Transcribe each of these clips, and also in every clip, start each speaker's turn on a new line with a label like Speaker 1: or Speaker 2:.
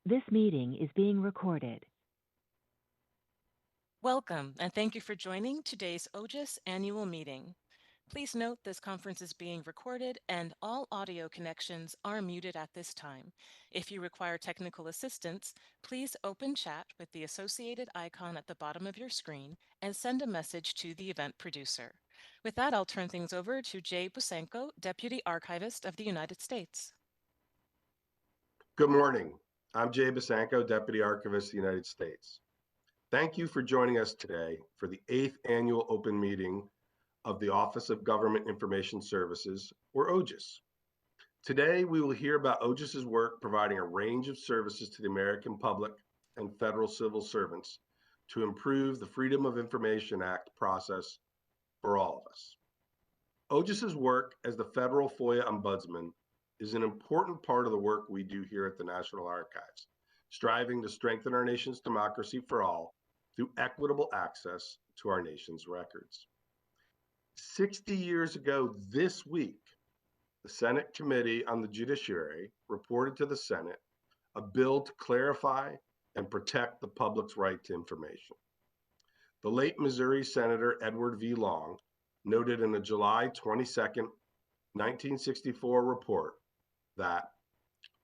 Speaker 1: This meeting is being recorded.
Speaker 2: Welcome, and thank you for joining today's OGIS annual meeting. Please note this conference is being recorded and all audio connections are muted at this time. If you require technical assistance, please open chat with the associated icon at the bottom of your screen and send a message to the event producer. With that, I'll turn things over to Jay Busenko, Deputy Archivist of the United States.
Speaker 3: Good morning. I'm Jay Busenko, Deputy Archivist of the United States. Thank you for joining us today for the 8th Annual Open Meeting of the Office of Government Information Services, or OGIS. Today, we will hear about OGIS's work providing a range of services to the American public and federal civil servants to improve the Freedom of Information Act process for all of us. OGIS's work as the federal FOIA ombudsman is an important part of the work we do here at the National Archives, striving to strengthen our nation's democracy for all through equitable access to our nation's records. 60 years ago this week, the Senate Committee on the Judiciary reported to the Senate a bill to clarify and protect the public's right to information. The late Missouri Senator Edward V. Long noted in a July 22, 1964 report that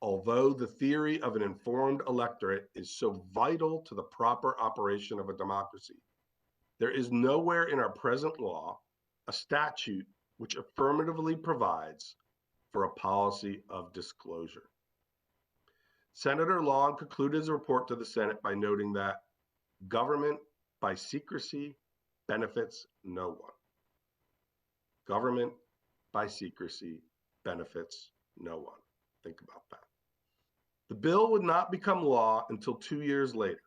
Speaker 3: although the theory of an informed electorate is so vital to the proper operation of a democracy, there is nowhere in our present law a statute which affirmatively provides for a policy of disclosure. Senator Long concluded his report to the Senate by noting that government by secrecy benefits no one. Government by secrecy benefits no one. Think about that. The bill would not become law until 2 years later,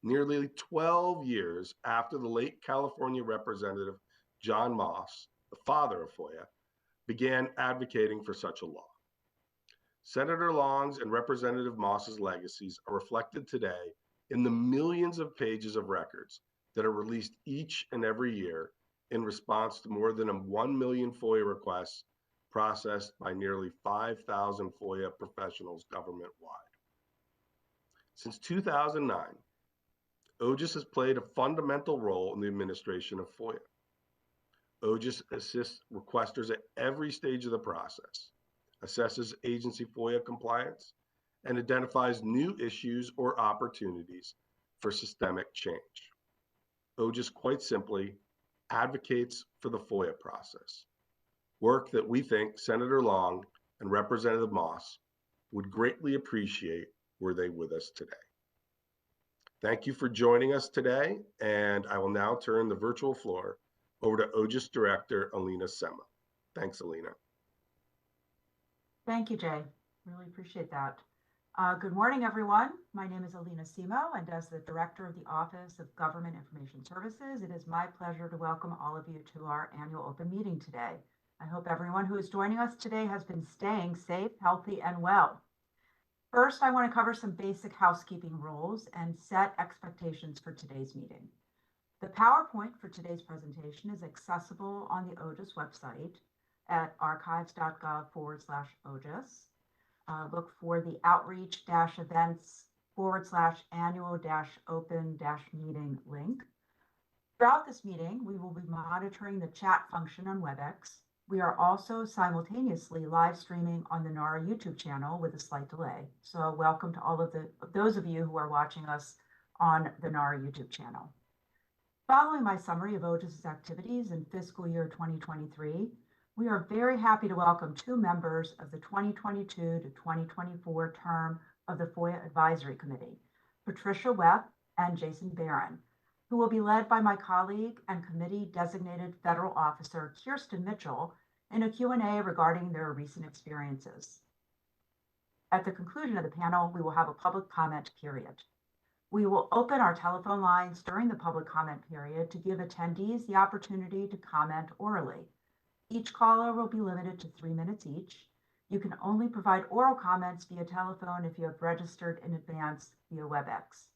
Speaker 3: nearly 12 years after the late California Representative John Moss, the father of FOIA, began advocating for such a law. Senator Long's and Representative Moss's legacies are reflected today in the millions of pages of records that are released each and every year in response to more than 1 million FOIA requests processed by nearly 5,000 FOIA professionals government-wide. Since 2009, OGIS has played a fundamental role in the administration of FOIA. OGIS assists requesters at every stage of the process, assesses agency FOIA compliance, and identifies new issues or opportunities for systemic change. OGIS, quite simply, advocates for the FOIA process, work that we think Senator Long and Representative Moss would greatly appreciate were they with us today. Thank you for joining us today, and I will now turn the virtual floor over to OGIS Director Alina Sema. Thanks, Alina.
Speaker 4: Thank you, Jay. Really appreciate that. Good morning, everyone. My name is Alina Sema, and as the Director of the Office of Government Information Services, it is my pleasure to welcome all of you to our annual open meeting today. I hope everyone who is joining us today has been staying safe, healthy, and well. First, I want to cover some basic housekeeping rules and set expectations for today's meeting. The PowerPoint for today's presentation is accessible on the OGIS website at archives.gov/OGIS. Look for the outreach-events/annual-open-meeting link. Throughout this meeting, we will be monitoring the chat function on WebEx. We are also simultaneously live streaming on the NARA YouTube channel with a slight delay. So welcome to all of those of you who are watching us on the NARA YouTube channel. Following my summary of OGIS's activities in fiscal year 2023, we are very happy to welcome 2 members of the 2022 to 2024 term of the FOIA Advisory Committee, Patricia Webb and Jason Barron, who will be led by my colleague and committee-designated federal officer, Kirsten Mitchell, in a Q&A regarding their recent experiences. At the conclusion of the panel, we will have a public comment period. We will open our telephone lines during the public comment period to give attendees the opportunity to comment orally. Each caller will be limited to 3 minutes each. You can only provide oral comments via telephone if you have registered in advance via WebEx.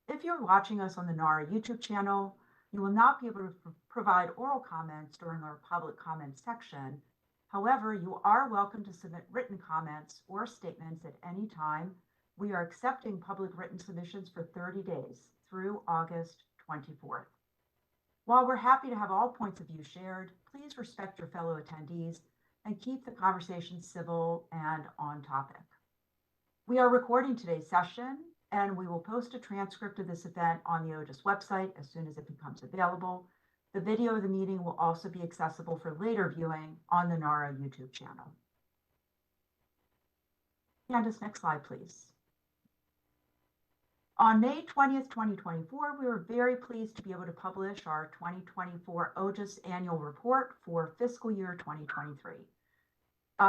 Speaker 4: If you're watching us on the NARA YouTube channel, you will not be able to provide oral comments during our public comments section. However, you are welcome to submit written comments or statements at any time We are accepting public written submissions for 30 days through August 24th. While we're happy to have all points of view shared, please respect your fellow attendees and keep the conversation civil and on topic. We are recording today's session, and we will post a transcript of this event on the OGIS website as soon as it becomes available. The video of the meeting will also be accessible for later viewing on the NARA YouTube channel. Candace, next slide, please. On May 20th, 2024, we were very pleased to be able to publish our 2024 OGIS annual report for fiscal year 2023.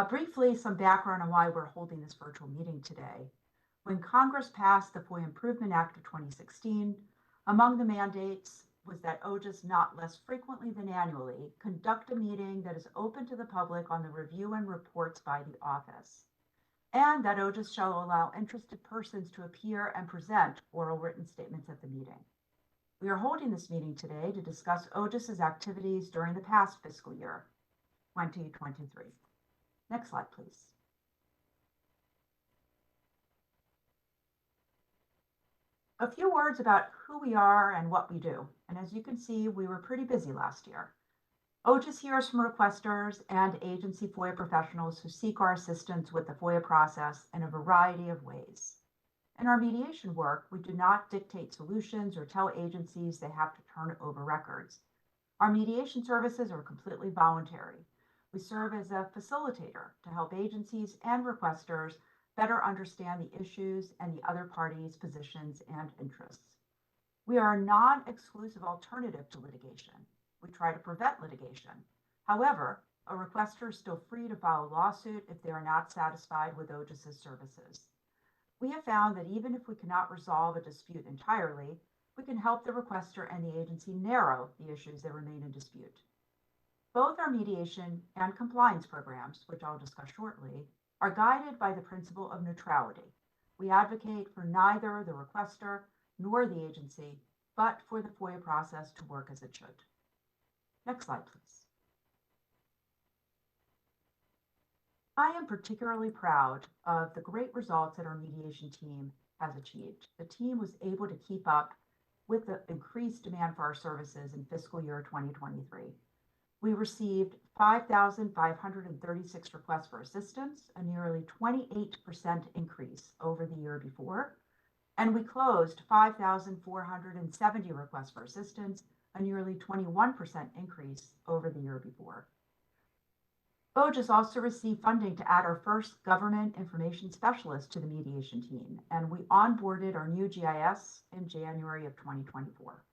Speaker 4: Briefly, some background on why we're holding this virtual meeting today. When Congress passed the FOIA Improvement Act of 2016, among the mandates was that OGIS not less frequently than annually conduct a meeting that is open to the public on the review and reports by the office, and that OGIS shall allow interested persons to appear and present oral written statements at the meeting. We are holding this meeting today to discuss OGIS's activities during the past fiscal year, 2023. Next slide, please. A few words about who we are and what we do. And as you can see, we were pretty busy last year. OGIS hears from requesters and agency FOIA professionals who seek our assistance with the FOIA process in a variety of ways. In our mediation work, we do not dictate solutions or tell agencies they have to turn over records. Our mediation services are completely voluntary. We serve as a facilitator to help agencies and requesters better understand the issues and the other parties' positions and interests. We are a non-exclusive alternative to litigation. We try to prevent litigation. However, a requester is still free to file a lawsuit if they are not satisfied with OGIS's services. We have found that even if we cannot resolve a dispute entirely, we can help the requester and the agency narrow the issues that remain in dispute. Both our mediation and compliance programs, which I'll discuss shortly, are guided by the principle of neutrality. We advocate for neither the requester nor the agency, but for the FOIA process to work as it should. Next slide, please. I am particularly proud of the great results that our mediation team has achieved. The team was able to keep up with the increased demand for our services in fiscal year 2023. We received 5,536 requests for assistance, a nearly 28% increase over the year before, and we closed 5,470 requests for assistance, a nearly 21% increase over the year before. OGIS also received funding to add our first government information specialist to the mediation team, and we onboarded our new GIS in January of 2024.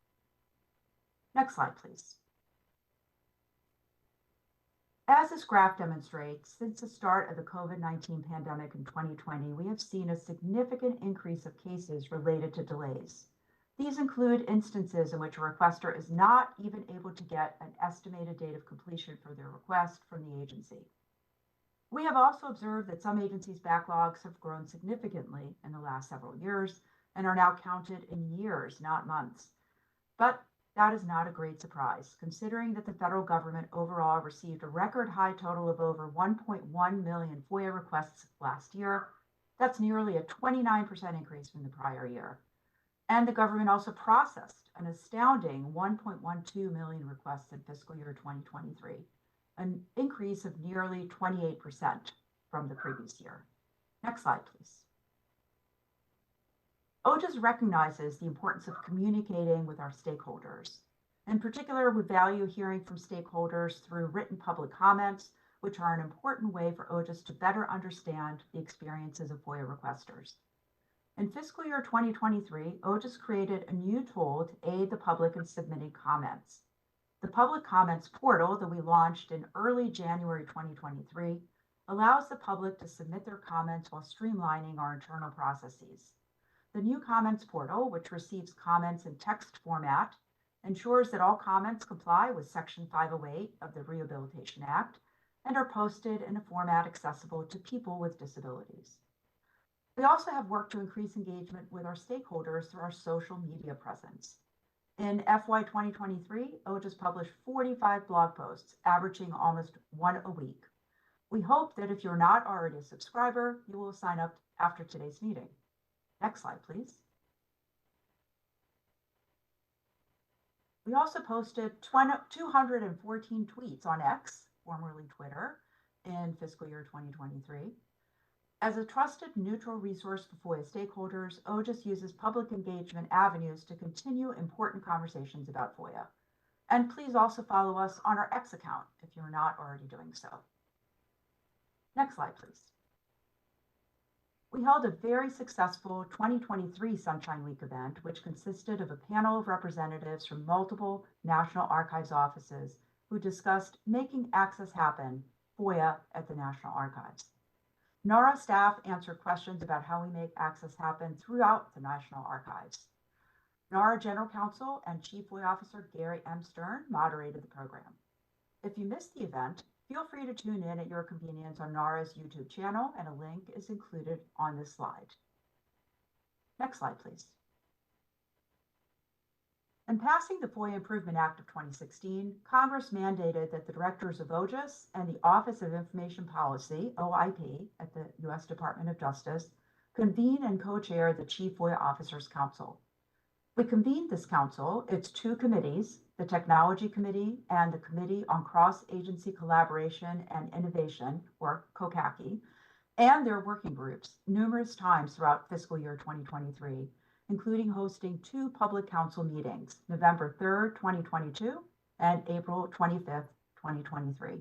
Speaker 4: Next slide, please. As this graph demonstrates, since the start of the COVID-19 pandemic in 2020, we have seen a significant increase of cases related to delays. These include instances in which a requester is not even able to get an estimated date of completion for their request from the agency. We have also observed that some agencies' backlogs have grown significantly in the last several years and are now counted in years, not months. But that is not a great surprise, considering that the federal government overall received a record high total of over 1.1 million FOIA requests last year. That's nearly a 29% increase from the prior year. And the government also processed an astounding 1.12 million requests in fiscal year 2023, an increase of nearly 28% from the previous year. Next slide, please. OGIS recognizes the importance of communicating with our stakeholders. In particular, we value hearing from stakeholders through written public comments, which are an important way for OGIS to better understand the experiences of FOIA requesters. In fiscal year 2023, OGIS created a new tool to aid the public in submitting comments. The public comments portal that we launched in early January 2023 allows the public to submit their comments while streamlining our internal processes. The new comments portal, which receives comments in text format, ensures that all comments comply with Section 508 of the Rehabilitation Act and are posted in a format accessible to people with disabilities. We also have worked to increase engagement with our stakeholders through our social media presence. In FY 2023, OGIS published 45 blog posts, averaging almost one a week. We hope that if you're not already a subscriber, you will sign up after today's meeting. Next slide, please. We also posted 214 tweets on X, formerly Twitter, in fiscal year 2023. As a trusted neutral resource for FOIA stakeholders, OGIS uses public engagement avenues to continue important conversations about FOIA. And please also follow us on our X account if you're not already doing so. Next slide, please. We held a very successful 2023 Sunshine Week event, which consisted of a panel of representatives from multiple National Archives offices who discussed making access happen, FOIA at the National Archives. NARA staff answered questions about how we make access happen throughout the National Archives. NARA General Counsel and Chief FOIA Officer Gary M. Stern moderated the program. If you missed the event, feel free to tune in at your convenience on NARA's YouTube channel, and a link is included on this slide. Next slide, please. In passing the FOIA Improvement Act of 2016, Congress mandated that the directors of OGIS and the Office of Information Policy, OIP, at the U.S. Department of Justice, convene and co-chair the Chief FOIA Officers Council. We convened this council, its two committees, the Technology Committee and the Committee on Cross-Agency Collaboration and Innovation, or COCACI, and their working groups numerous times throughout fiscal year 2023, including hosting two public council meetings, November 3rd, 2022, and April 25th, 2023.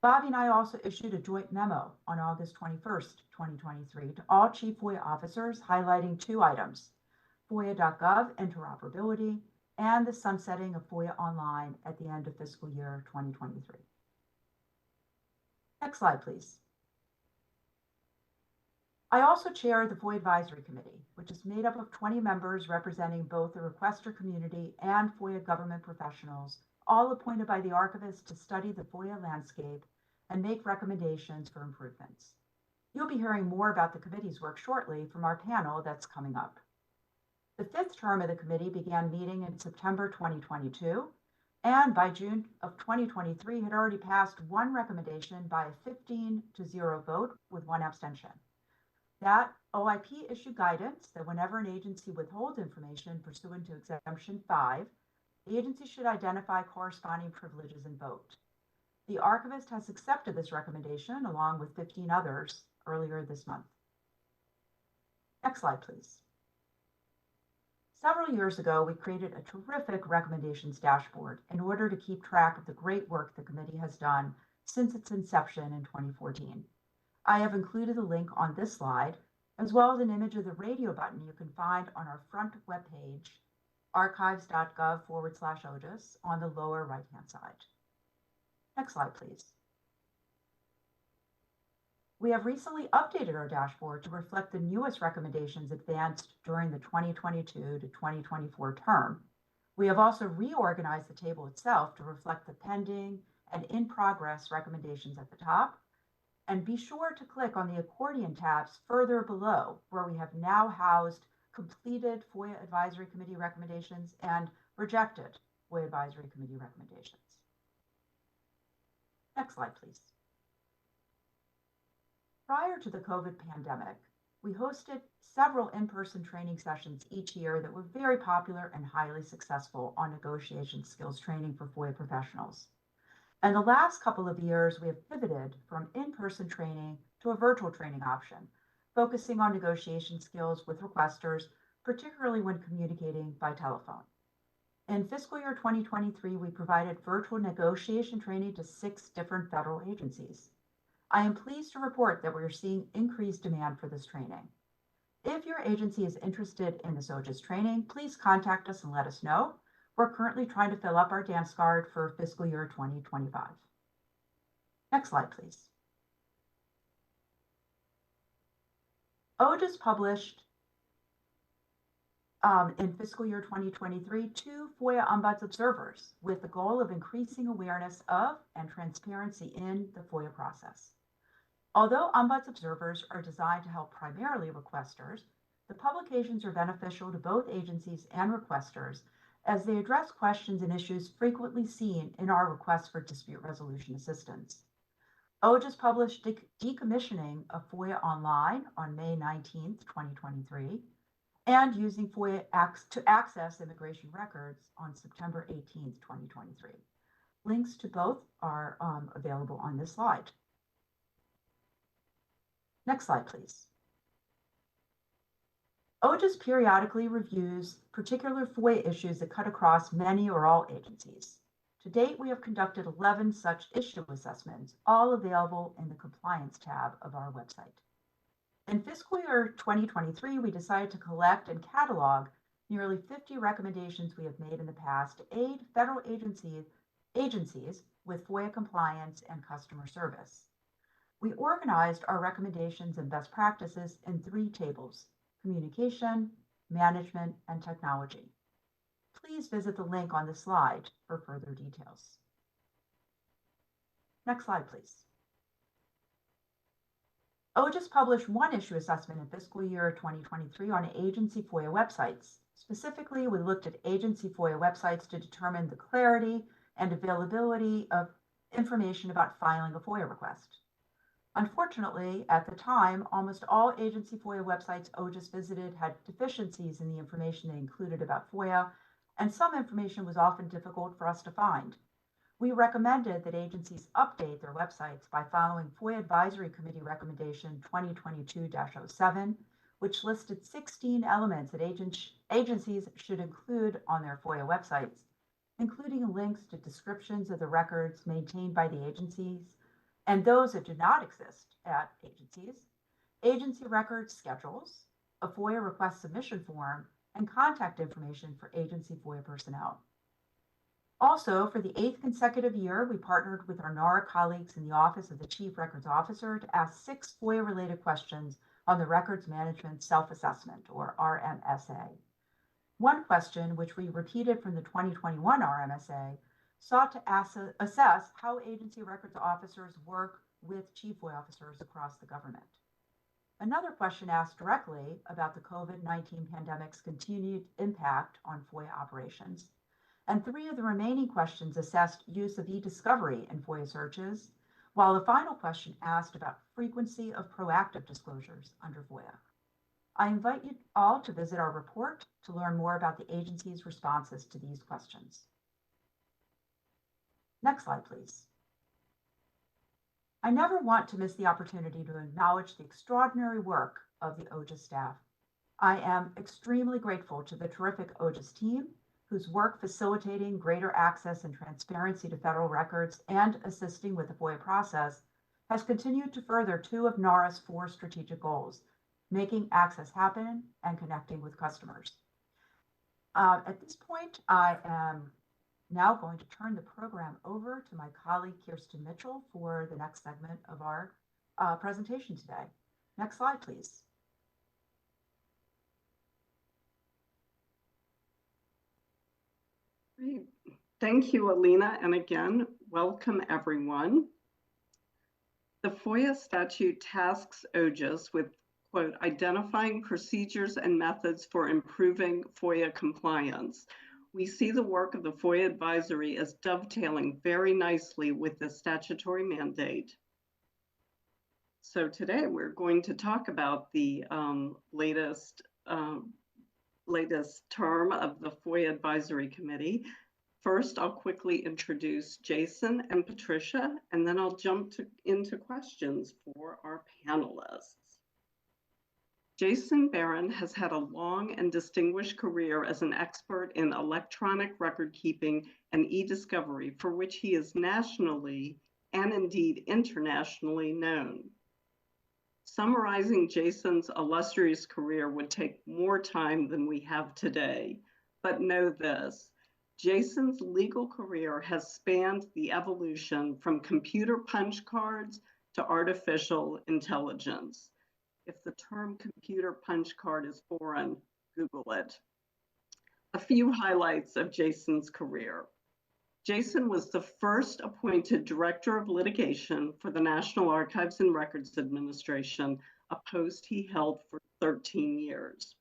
Speaker 4: Bobby and I also issued a joint memo on August 21st, 2023, to all Chief FOIA officers highlighting two items: FOIA.gov interoperability and the sunsetting of FOIA Online at the end of fiscal year 2023. Next slide, please. I also chair the FOIA Advisory Committee, which is made up of 20 members representing both the requester community and FOIA government professionals, all appointed by the archivist to study the FOIA landscape and make recommendations for improvements. You'll be hearing more about the committee's work shortly from our panel that's coming up. The fifth term of the committee began meeting in September 2022, and by June of 2023 had already passed one recommendation by a 15-0 vote with one abstention. That OIP issued guidance that whenever an agency withholds information pursuant to Exemption 5, the agency should identify corresponding privileges and vote. The archivist has accepted this recommendation along with 15 others earlier this month. Next slide, please. Several years ago, we created a terrific recommendations dashboard in order to keep track of the great work the committee has done since its inception in 2014. I have included a link on this slide, as well as an image of the radio button you can find on our front webpage, archives.gov/OGIS, on the lower right-hand side. Next slide, please. We have recently updated our dashboard to reflect the newest recommendations advanced during the 2022 to 2024 term. We have also reorganized the table itself to reflect the pending and in-progress recommendations at the top. And be sure to click on the accordion tabs further below, where we have now housed completed FOIA Advisory Committee recommendations and rejected FOIA Advisory Committee recommendations. Next slide, please. Prior to the COVID pandemic, we hosted several in-person training sessions each year that were very popular and highly successful on negotiation skills training for FOIA professionals. And the last couple of years, we have pivoted from in-person training to a virtual training option, focusing on negotiation skills with requesters, particularly when communicating by telephone. In fiscal year 2023, we provided virtual negotiation training to 6 different federal agencies. I am pleased to report that we are seeing increased demand for this training. If your agency is interested in this OGIS training, please contact us and let us know. We're currently trying to fill up our dance card for fiscal year 2025. Next slide, please. OGIS published in fiscal year 2023 2 FOIA Ombuds Observers with the goal of increasing awareness of and transparency in the FOIA process. Although Ombuds Observers are designed to help primarily requesters, the publications are beneficial to both agencies and requesters as they address questions and issues frequently seen in our requests for dispute resolution assistance. OGIS published Decommissioning of FOIA Online on May 19th, 2023, and Using FOIA to Access Immigration Records on September 18th, 2023. Links to both are available on this slide. Next slide, please. OGIS periodically reviews particular FOIA issues that cut across many or all agencies. To date, we have conducted 11 such issue assessments, all available in the Compliance tab of our website. In fiscal year 2023, we decided to collect and catalog nearly 50 recommendations we have made in the past to aid federal agencies with FOIA compliance and customer service. We organized our recommendations and best practices in 3 tables: communication, management, and technology. Please visit the link on the slide for further details. Next slide, please. OGIS published one issue assessment in fiscal year 2023 on agency FOIA websites. Specifically, we looked at agency FOIA websites to determine the clarity and availability of information about filing a FOIA request. Unfortunately, at the time, almost all agency FOIA websites OGIS visited had deficiencies in the information they included about FOIA, and some information was often difficult for us to find. We recommended that agencies update their websites by following FOIA Advisory Committee Recommendation 2022-07, which listed 16 elements that agencies should include on their FOIA websites, including links to descriptions of the records maintained by the agencies and those that do not exist at agencies, agency record schedules, a FOIA request submission form, and contact information for agency FOIA personnel. Also, for the 8th consecutive year, we partnered with our NARA colleagues in the Office of the Chief Records Officer to ask 6 FOIA-related questions on the Records Management Self-Assessment, or RMSA. One question, which we repeated from the 2021 RMSA, sought to assess how agency records officers work with chief FOIA officers across the government. Another question asked directly about the COVID-19 pandemic's continued impact on FOIA operations. And 3 of the remaining questions assessed use of e-discovery in FOIA searches, while the final question asked about frequency of proactive disclosures under FOIA. I invite you all to visit our report to learn more about the agency's responses to these questions. Next slide, please. I never want to miss the opportunity to acknowledge the extraordinary work of the OGIS staff. I am extremely grateful to the terrific OGIS team, whose work facilitating greater access and transparency to federal records and assisting with the FOIA process has continued to further 2 of NARA's 4 strategic goals: making access happen and connecting with customers. At this point, I am now going to turn the program over to my colleague, Kirsten Mitchell, for the next segment of our presentation today. Next slide, please.
Speaker 5: Great. Thank you, Alina. And again, welcome everyone. The FOIA statute tasks OGIS with, quote, identifying procedures and methods for improving FOIA compliance. We see the work of the FOIA advisory as dovetailing very nicely with the statutory mandate. So today we're going to talk about the latest term of the FOIA Advisory Committee. First, I'll quickly introduce Jason and Patricia, and then I'll jump into questions for our panelists. Jason Barron has had a long and distinguished career as an expert in electronic record keeping and e-discovery, for which he is nationally and indeed internationally known. Summarizing Jason's illustrious career would take more time than we have today, but know this: Jason's legal career has spanned the evolution from computer punch cards to artificial intelligence. If the term computer punch card is foreign, Google it. A few highlights of Jason's career. Jason was the first appointed Director of Litigation for the National Archives and Records Administration, a post he held for 13 years.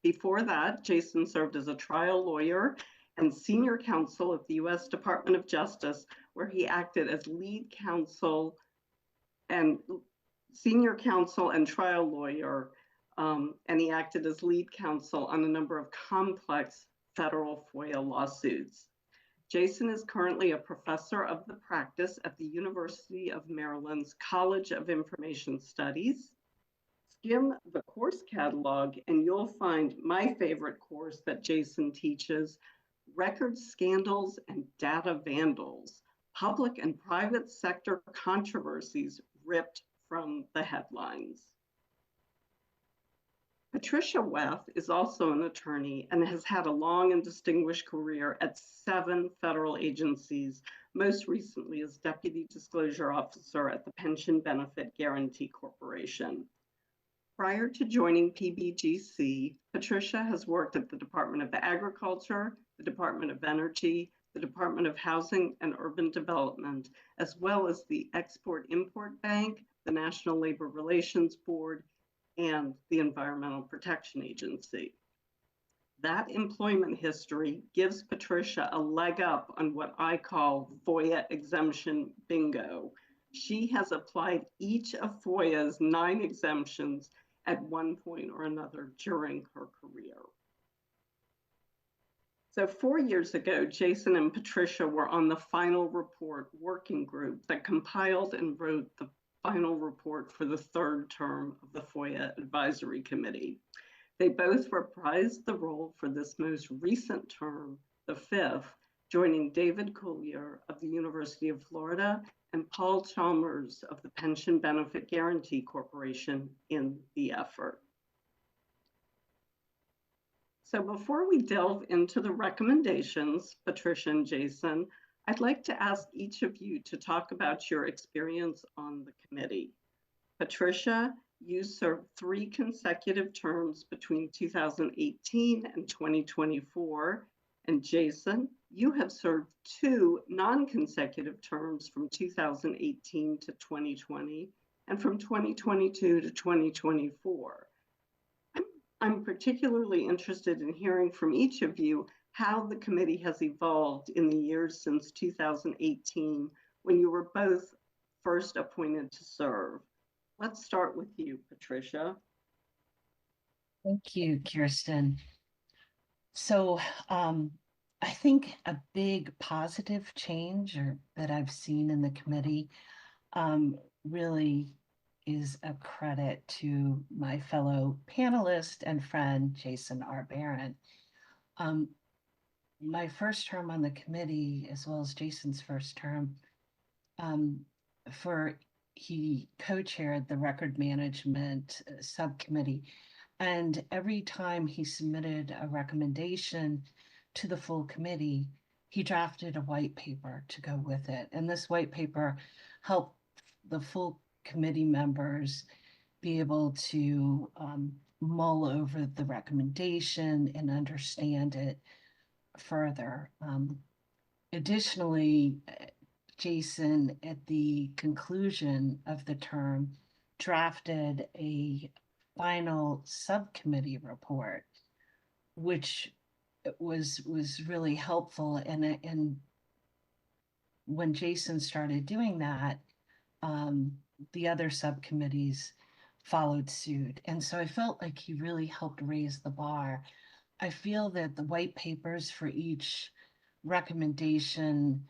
Speaker 5: Before that, Jason served as a trial lawyer and senior counsel at the U.S. Department of Justice, where he acted as lead counsel and senior counsel and trial lawyer, and he acted as lead counsel on a number of complex federal FOIA lawsuits. Jason is currently a professor of the practice at the University of Maryland's College of Information Studies. Skim the course catalog and you'll find my favorite course that Jason teaches, Record Scandals and Data Vandals, Public and Private Sector Controversies Ripped from the Headlines. Patricia Weth is also an attorney and has had a long and distinguished career at 7 federal agencies, most recently as Deputy Disclosure Officer at the Pension Benefit Guaranty Corporation. Prior to joining PBGC, Patricia has worked at the Department of Agriculture, the Department of Energy, the Department of Housing and Urban Development, as well as the Export-Import Bank, the National Labor Relations Board, and the Environmental Protection Agency. That employment history gives Patricia a leg up on what I call FOIA exemption bingo. She has applied each of FOIA's 9 exemptions at one point or another during her career. So 4 years ago, Jason and Patricia were on the final report working group that compiled and wrote the final report for the 3rd term of the FOIA Advisory Committee. They both reprised the role for this most recent term, the 5th, joining David Collier of the University of Florida and Paul Chalmers of the Pension Benefit Guaranty Corporation in the effort. So before we delve into the recommendations, Patricia and Jason, I'd like to ask each of you to talk about your experience on the committee. Patricia, you served 3 consecutive terms between 2018 and 2024. And Jason, you have served 2 non-consecutive terms from 2018 to 2020 and from 2022 to 2024. I'm particularly interested in hearing from each of you how the committee has evolved in the years since 2018 when you were both first appointed to serve. Let's start with you, Patricia.
Speaker 6: Thank you, Kirsten. So I think a big positive change that I've seen in the committee really is a credit to my fellow panelist and friend, Jason R. Barron. My first term on the committee, as well as Jason's first term, he co-chaired the record management subcommittee. And every time he submitted a recommendation to the full committee, he drafted a white paper to go with it. And this white paper helped the full committee members be able to mull over the recommendation and understand it further. Additionally, Jason, at the conclusion of the term, drafted a final subcommittee report, which was really helpful. And when Jason started doing that, the other subcommittees followed suit. And so I felt like he really helped raise the bar. I feel that the white papers for each recommendation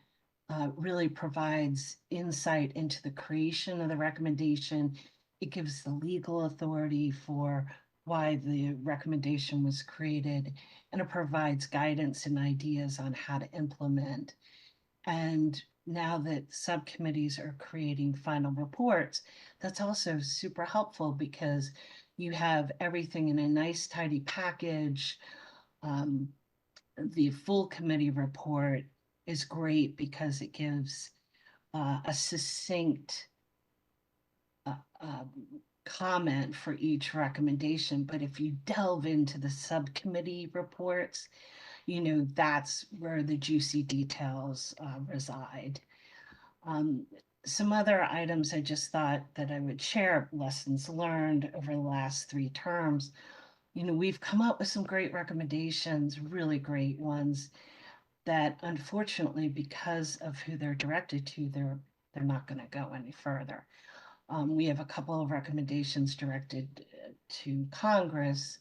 Speaker 6: really provides insight into the creation of the recommendation. It gives the legal authority for why the recommendation was created, and it provides guidance and ideas on how to implement. And now that subcommittees are creating final reports, that's also super helpful because you have everything in a nice, tidy package. The full committee report is great because it gives a succinct comment for each recommendation. But if you delve into the subcommittee reports, you know, that's where the juicy details reside. Some other items I just thought that I would share, lessons learned over the last 3 terms. You know, we've come up with some great recommendations, really great ones, that unfortunately, because of who they're directed to, they're not going to go any further. We have a couple of recommendations directed to Congress.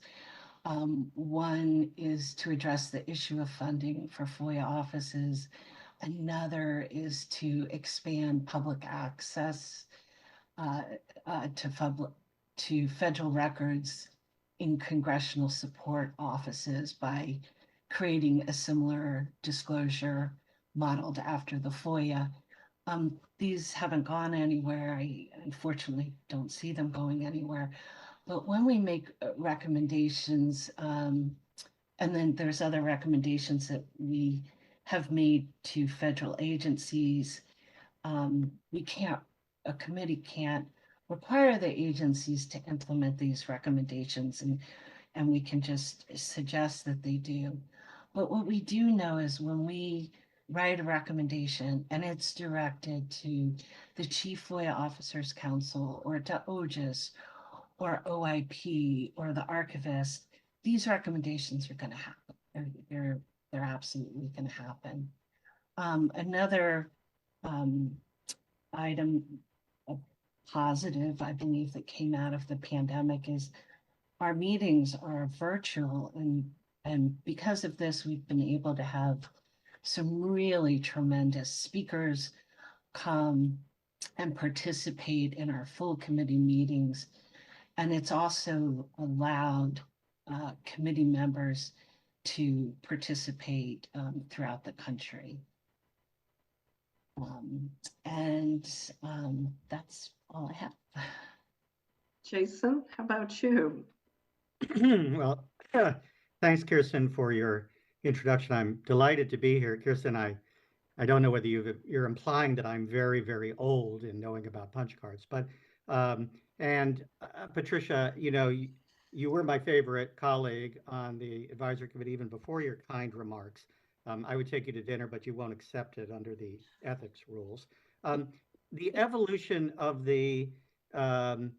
Speaker 6: One is to address the issue of funding for FOIA offices. Another is to expand public access to federal records in congressional support offices by creating a similar disclosure modeled after the FOIA. These haven't gone anywhere. I unfortunately don't see them going anywhere. But when we make recommendations, and then there's other recommendations that we have made to federal agencies, a committee can't require the agencies to implement these recommendations, and we can just suggest that they do. But what we do know is when we write a recommendation and it's directed to the Chief FOIA Officers Council or to OGIS or OIP or the archivist, these recommendations are going to happen. They're absolutely going to happen. Another item, a positive, I believe, that came out of the pandemic is our meetings are virtual, and because of this, we've been able to have some really tremendous speakers come and participate in our full committee meetings. And it's also allowed committee members to participate throughout the country. That's all I have.
Speaker 5: Jason, how about you?
Speaker 7: Well, thanks, Kirsten, for your introduction. I'm delighted to be here. Kirsten, I don't know whether you're implying that I'm very, very old in knowing about punch cards, but Patricia, you were my favorite colleague on the advisory committee even before your kind remarks. I would take you to dinner, but you won't accept it under the ethics rules. The evolution of the FOIA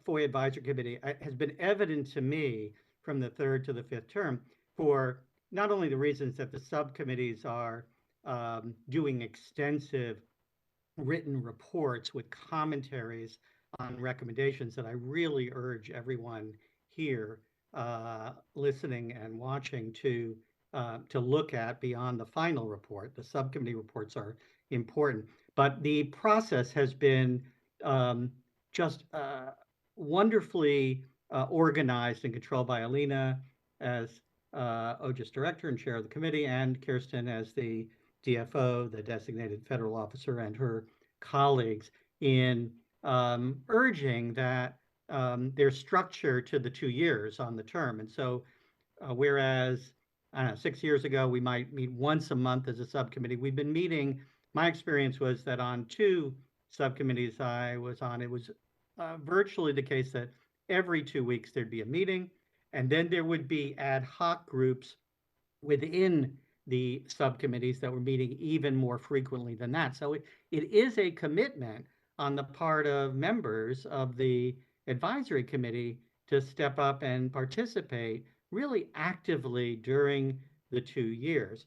Speaker 7: Advisory Committee has been evident to me from the third to the fifth term for not only the reasons that the subcommittees are doing extensive written reports with commentaries on recommendations that I really urge everyone here listening and watching to look at beyond the final report. The subcommittee reports are important, but the process has been just wonderfully organized and controlled by Alina as OGIS director and chair of the committee, and Kirsten as the DFO, the designated federal officer, and her colleagues in urging that there's structure to the 2 years on the term. And so whereas, I don't know, 6 years ago, we might meet once a month as a subcommittee, we've been meeting. My experience was that on 2 subcommittees I was on, it was virtually the case that every 2 weeks there'd be a meeting, and then there would be ad hoc groups within the subcommittees that were meeting even more frequently than that. So it is a commitment on the part of members of the advisory committee to step up and participate really actively during the 2 years.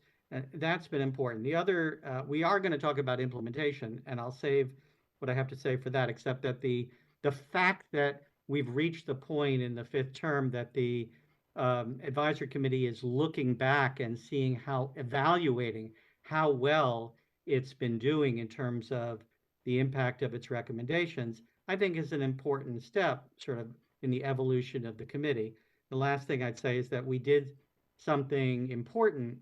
Speaker 7: That's been important. The other, we are going to talk about implementation, and I'll save what I have to say for that, except that the fact that we've reached the point in the fifth term that the advisory committee is looking back and evaluating how well it's been doing in terms of the impact of its recommendations, I think is an important step sort of in the evolution of the committee. The last thing I'd say is that we did something important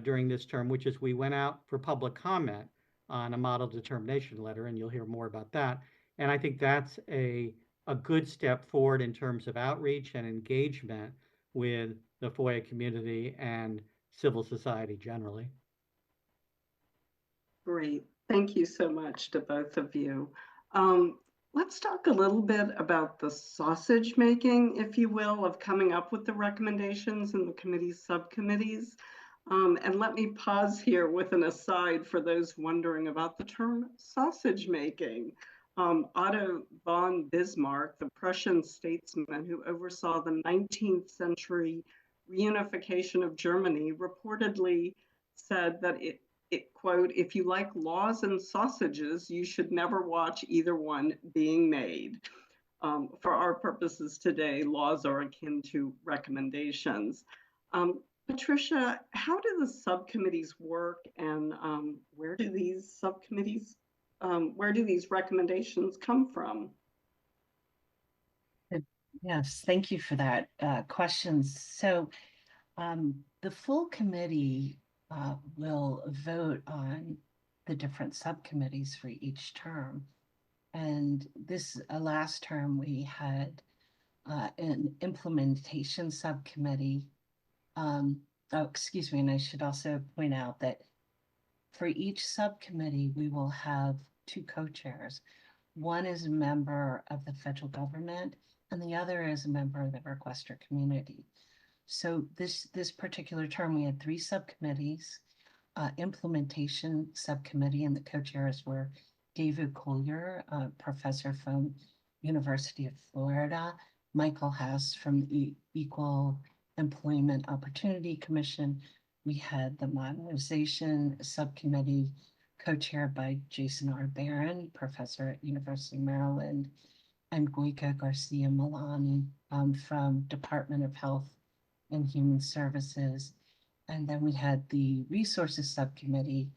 Speaker 7: during this term, which is we went out for public comment on a model determination letter, and you'll hear more about that. And I think that's a good step forward in terms of outreach and engagement with the FOIA community and civil society generally.
Speaker 5: Great. Thank you so much to both of you. Let's talk a little bit about the sausage making, if you will, of coming up with the recommendations in the committee's subcommittees. And let me pause here with an aside for those wondering about the term sausage making. Otto von Bismarck, the Prussian statesman who oversaw the 19th century reunification of Germany, reportedly said that quote, if you like laws and sausages, you should never watch either one being made. For our purposes today, laws are akin to recommendations. Patricia, how do the subcommittees work, and where do these recommendations come from?
Speaker 6: Yes, thank you for that question. So the full committee will vote on the different subcommittees for each term. And this last term, we had an implementation subcommittee. Oh, excuse me, and I should also point out that for each subcommittee, we will have two co-chairs. One is a member of the federal government, and the other is a member of the requester community. So this particular term, we had three subcommittees, implementation subcommittee, and the co-chairs were David Collier, a professor from University of Florida, Michael Hess from the Equal Employment Opportunity Commission. We had the modernization subcommittee co-chaired by Jason R. Barron, professor at University of Maryland, and Goica Garcia Milani from Department of Health and Human Services. And then we had the Resources Subcommittee,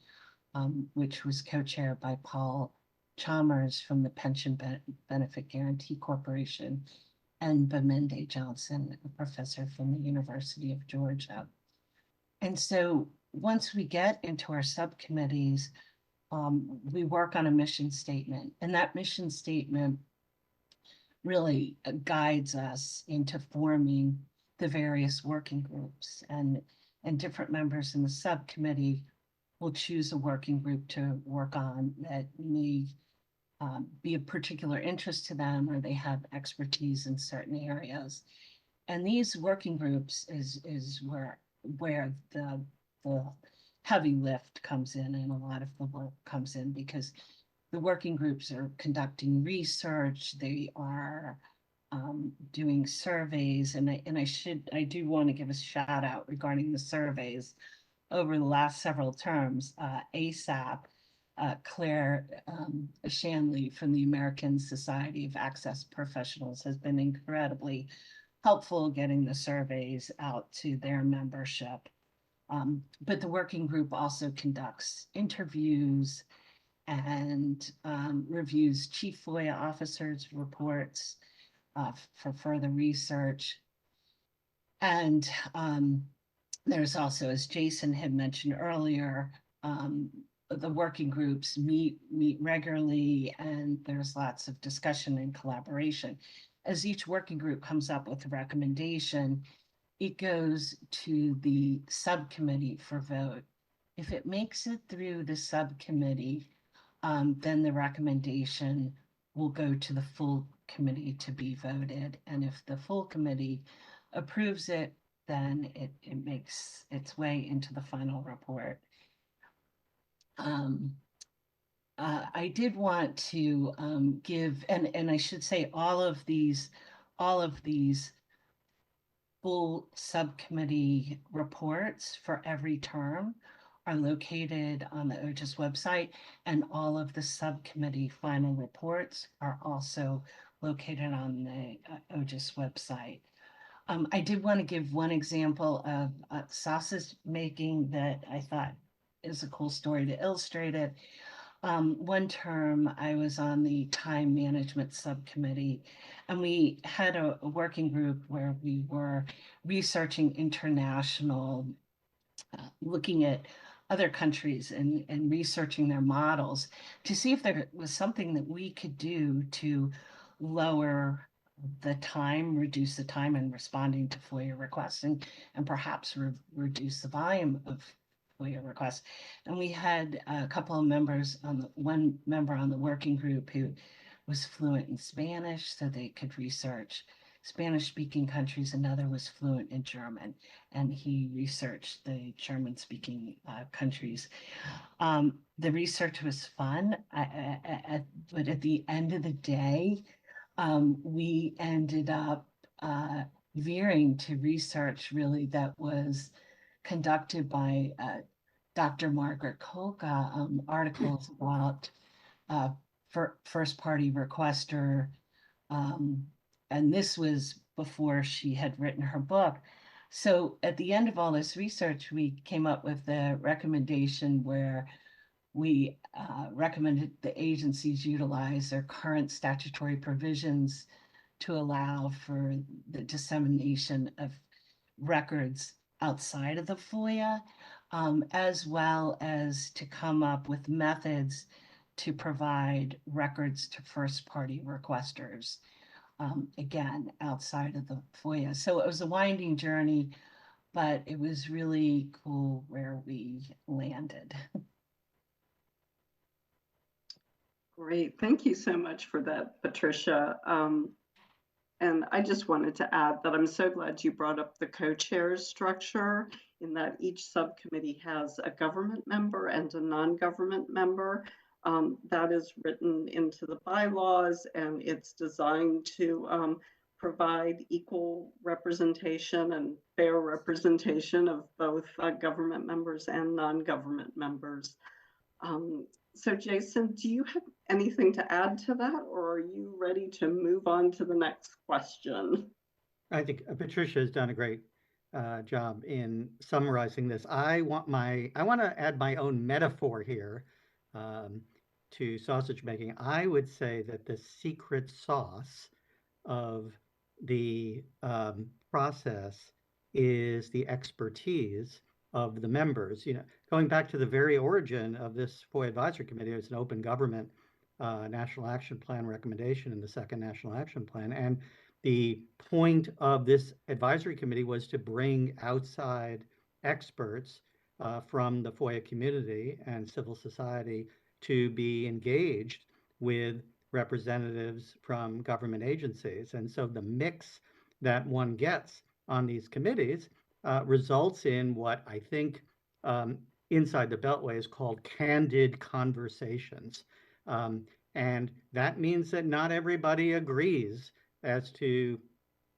Speaker 6: which was co-chaired by Paul Chalmers from the Pension Benefit Guarantee Corporation, and Baminde Johnson, a professor from the University of Georgia. And so once we get into our subcommittees, we work on a mission statement, and that mission statement really guides us into forming the various working groups, and different members in the subcommittee will choose a working group to work on that may be of particular interest to them, or they have expertise in certain areas. And these working groups is where the heavy lift comes in, and a lot of the work comes in, because the working groups are conducting research, they are doing surveys, and I do want to give a shout out regarding the surveys. Over the last several terms, ASAP, Claire Shanley from the American Society of Access Professionals has been incredibly helpful getting the surveys out to their membership. But the working group also conducts interviews and reviews Chief FOIA officers' reports for further research. And there's also, as Jason had mentioned earlier, the working groups meet regularly, and there's lots of discussion and collaboration. As each working group comes up with a recommendation, it goes to the subcommittee for vote. If it makes it through the subcommittee, then the recommendation will go to the full committee to be voted. And if the full committee approves it, then it makes its way into the final report. I did want to give, and I should say all of these full subcommittee reports for every term are located on the OGIS website, and all of the subcommittee final reports are also located on the OGIS website. I did want to give one example of sausage making that I thought is a cool story to illustrate it. One term I was on the time management subcommittee, and we had a working group where we were researching international, looking at other countries and researching their models to see if there was something that we could do to lower the time, reduce the time in responding to FOIA requests, and perhaps reduce the volume of FOIA requests. And we had a couple of members one member on the working group who was fluent in Spanish, so they could research Spanish-speaking countries. Another was fluent in German, and he researched the German-speaking countries. The research was fun, but at the end of the day, we ended up veering to research really that was conducted by Dr. Margaret Kolka articles about first-party requester, and this was before she had written her book. So at the end of all this research, we came up with a recommendation where we recommended the agencies utilize their current statutory provisions to allow for the dissemination of records outside of the FOIA, as well as to come up with methods to provide records to first-party requesters, again, outside of the FOIA. So it was a winding journey, but it was really cool where we landed.
Speaker 5: Great. Thank you so much for that, Patricia. And I just wanted to add that I'm so glad you brought up the co-chairs structure, in that each subcommittee has a government member and a non-government member. That is written into the bylaws, and it's designed to provide equal representation and fair representation of both government members and non-government members. So Jason, do you have anything to add to that, or are you ready to move on to the next question?
Speaker 7: I think Patricia has done a great job in summarizing this. I want to add my own metaphor here to sausage making. I would say that the secret sauce of the process is the expertise of the members. Going back to the very origin of this FOIA Advisory Committee, it's an open government National Action Plan recommendation in the second National Action Plan. And the point of this advisory committee was to bring outside experts from the FOIA community and civil society to be engaged with representatives from government agencies. And so the mix that one gets on these committees results in what I think inside the Beltway is called candid conversations. And that means that not everybody agrees as to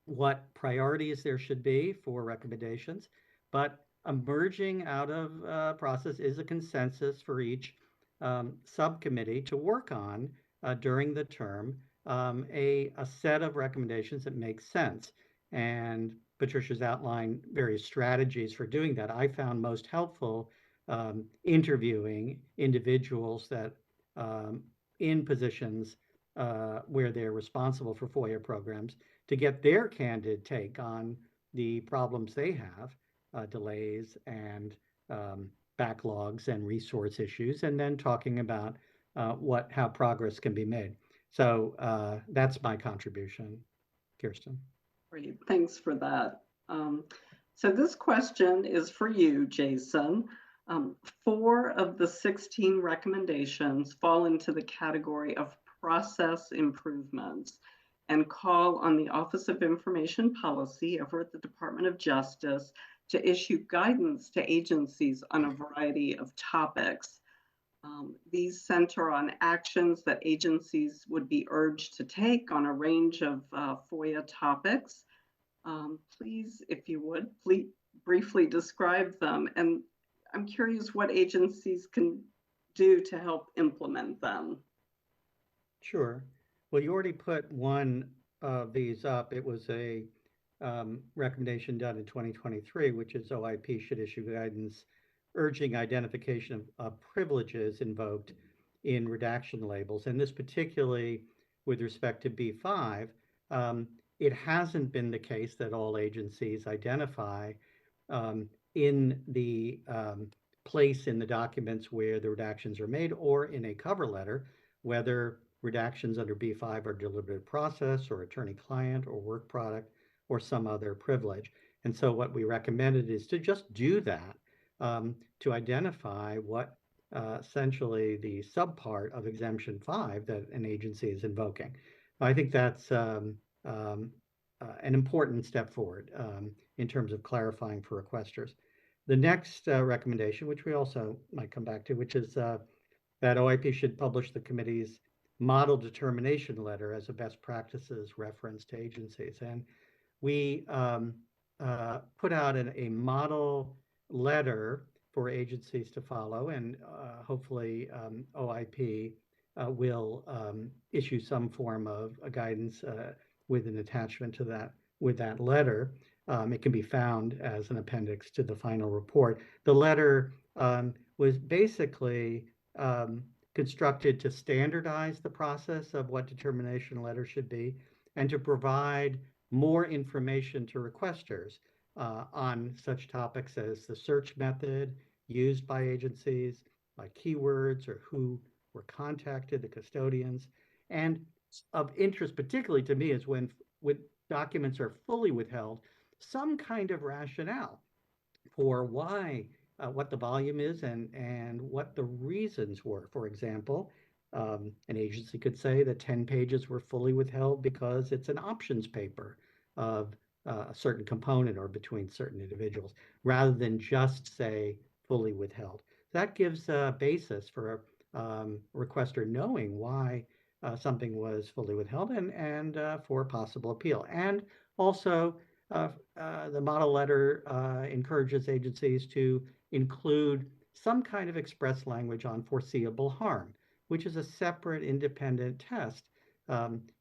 Speaker 7: what priorities there should be for recommendations, but emerging out of process is a consensus for each subcommittee to work on during the term a set of recommendations that make sense. And Patricia's outlined various strategies for doing that. I found most helpful interviewing individuals that in positions where they're responsible for FOIA programs to get their candid take on the problems they have, delays and backlogs and resource issues, and then talking about how progress can be made. So that's my contribution, Kirsten.
Speaker 5: Great, thanks for that. So this question is for you, Jason. 4 of the 16 recommendations fall into the category of process improvements and call on the Office of Information Policy over at the Department of Justice to issue guidance to agencies on a variety of topics. These center on actions that agencies would be urged to take on a range of FOIA topics. Please, if you would, please briefly describe them. And I'm curious what agencies can do to help implement them.
Speaker 7: Sure. Well, you already put one of these up. It was a recommendation done in 2023, which is OIP should issue guidance urging identification of privileges invoked in redaction labels. And this particularly with respect to B5, it hasn't been the case that all agencies identify in the place in the documents where the redactions are made or in a cover letter, whether redactions under B5 are deliberative process or attorney-client or work product or some other privilege. And so what we recommended is to just do that, to identify what essentially the subpart of Exemption 5 that an agency is invoking. I think that's an important step forward in terms of clarifying for requesters. The next recommendation, which we also might come back to, which is that OIP should publish the committee's model determination letter as a best practices reference to agencies. And we put out a model letter for agencies to follow, and hopefully OIP will issue some form of a guidance with an attachment to that, with that letter. It can be found as an appendix to the final report. The letter was basically constructed to standardize the process of what determination letters should be and to provide more information to requesters on such topics as the search method used by agencies, by keywords, or who were contacted, the custodians. And of interest, particularly to me, is when documents are fully withheld, some kind of rationale for why, what the volume is and what the reasons were. For example, an agency could say that 10 pages were fully withheld because it's an options paper of a certain component or between certain individuals, rather than just say fully withheld. That gives a basis for a requester knowing why something was fully withheld and for possible appeal. And also, the model letter encourages agencies to include some kind of express language on foreseeable harm, which is a separate independent test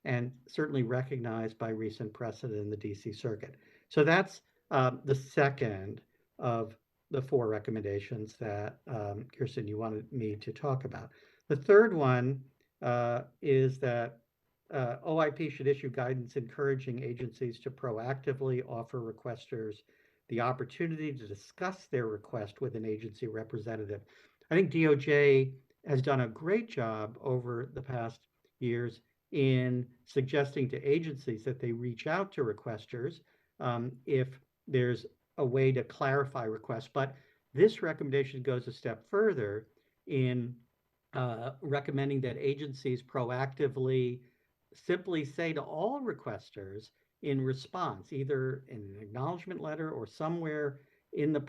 Speaker 7: and certainly recognized by recent precedent in the DC Circuit. So that's the second of the 4 recommendations that, Kirsten, you wanted me to talk about. The third one is that OIP should issue guidance encouraging agencies to proactively offer requesters the opportunity to discuss their request with an agency representative. I think DOJ has done a great job over the past years in suggesting to agencies that they reach out to requesters if there's a way to clarify requests. But this recommendation goes a step further in recommending that agencies proactively simply say to all requesters in response, either in an acknowledgement letter or somewhere in the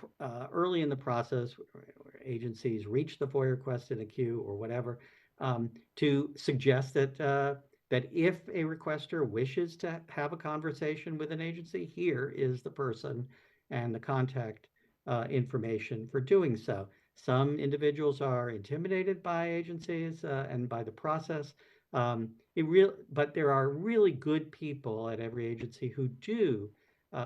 Speaker 7: early in the process, where agencies reach the FOIA request in a queue or whatever, to suggest that that if a requester wishes to have a conversation with an agency, here is the person and the contact information for doing so. Some individuals are intimidated by agencies and by the process. But there are really good people at every agency who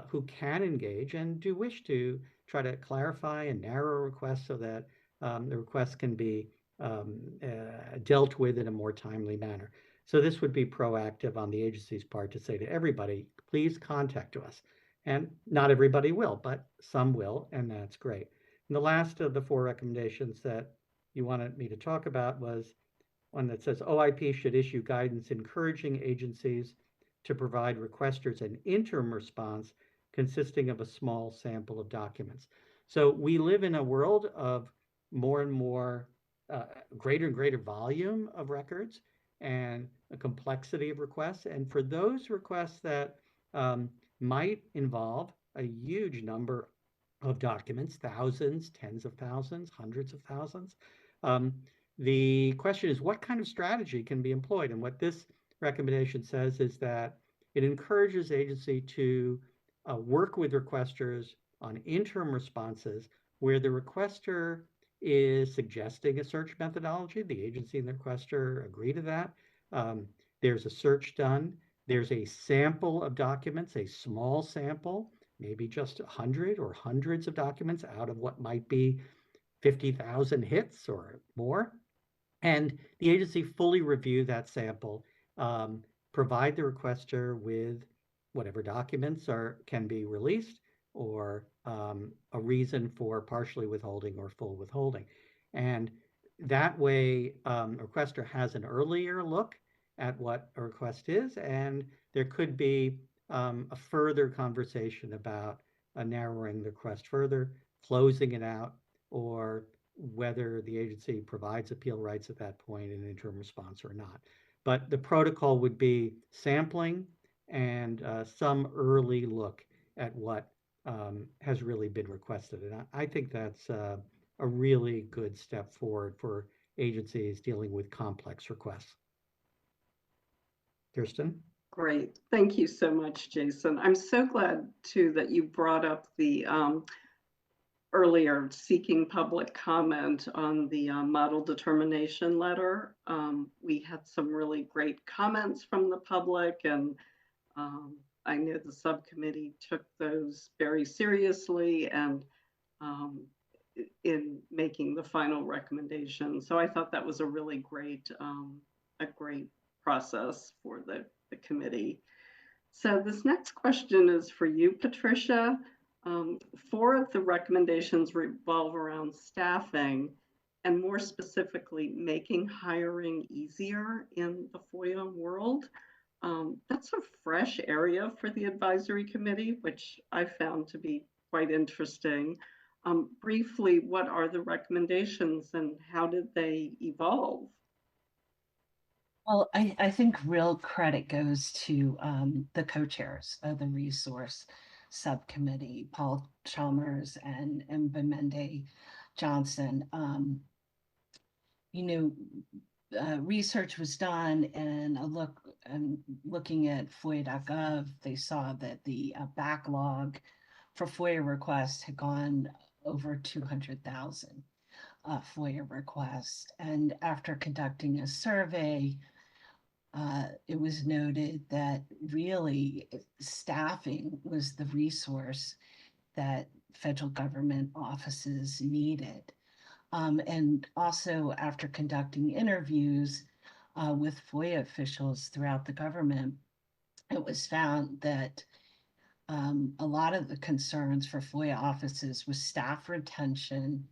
Speaker 7: who can engage and do wish to try to clarify and narrow requests so that the requests can be dealt with in a more timely manner. So this would be proactive on the agency's part to say to everybody, please contact us. And not everybody will, but some will, and that's great. And the last of the 4 recommendations that you wanted me to talk about was one that says OIP should issue guidance encouraging agencies to provide requesters an interim response consisting of a small sample of documents. So we live in a world of more and more greater and greater volume of records and a complexity of requests. And for those requests that might involve a huge number of documents, thousands, tens of thousands, hundreds of thousands, the question is, what kind of strategy can be employed? And what this recommendation says is that it encourages agency to work with requesters on interim responses where the requester is suggesting a search methodology. The agency and the requester agree to that. There's a search done. There's a sample of documents, a small sample, maybe just 100 or hundreds of documents out of what might be 50,000 hits or more. And the agency fully review that sample, provide the requester with whatever documents can be released or a reason for partially withholding or full withholding. And that way, a requester has an earlier look at what a request is, and there could be a further conversation about narrowing the request further, closing it out, or whether the agency provides appeal rights at that point in an interim response or not. But the protocol would be sampling and some early look at what has really been requested. And I think that's a really good step forward for agencies dealing with complex requests. Kirsten?
Speaker 5: Great. Thank you so much, Jason. I'm so glad, too, that you brought up the earlier, seeking public comment on the model determination letter. We had some really great comments from the public, and I know the subcommittee took those very seriously and in making the final recommendation. So I thought that was a really great process for the committee. So this next question is for you, Patricia. 4 of the recommendations revolve around staffing and more specifically, making hiring easier in the FOIA world. That's a fresh area for the advisory committee, which I found to be quite interesting. Briefly, what are the recommendations and how did they evolve?
Speaker 6: Well, I think real credit goes to the co-chairs of the resource subcommittee, Paul Chalmers and Mbamende Johnson. Research was done, and looking at FOIA.gov, they saw that the backlog for FOIA requests had gone over 200,000 FOIA requests. And after conducting a survey, it was noted that really staffing was the resource that federal government offices needed. And also after conducting interviews with FOIA officials throughout the government, it was found that a lot of the concerns for FOIA offices was staff retention,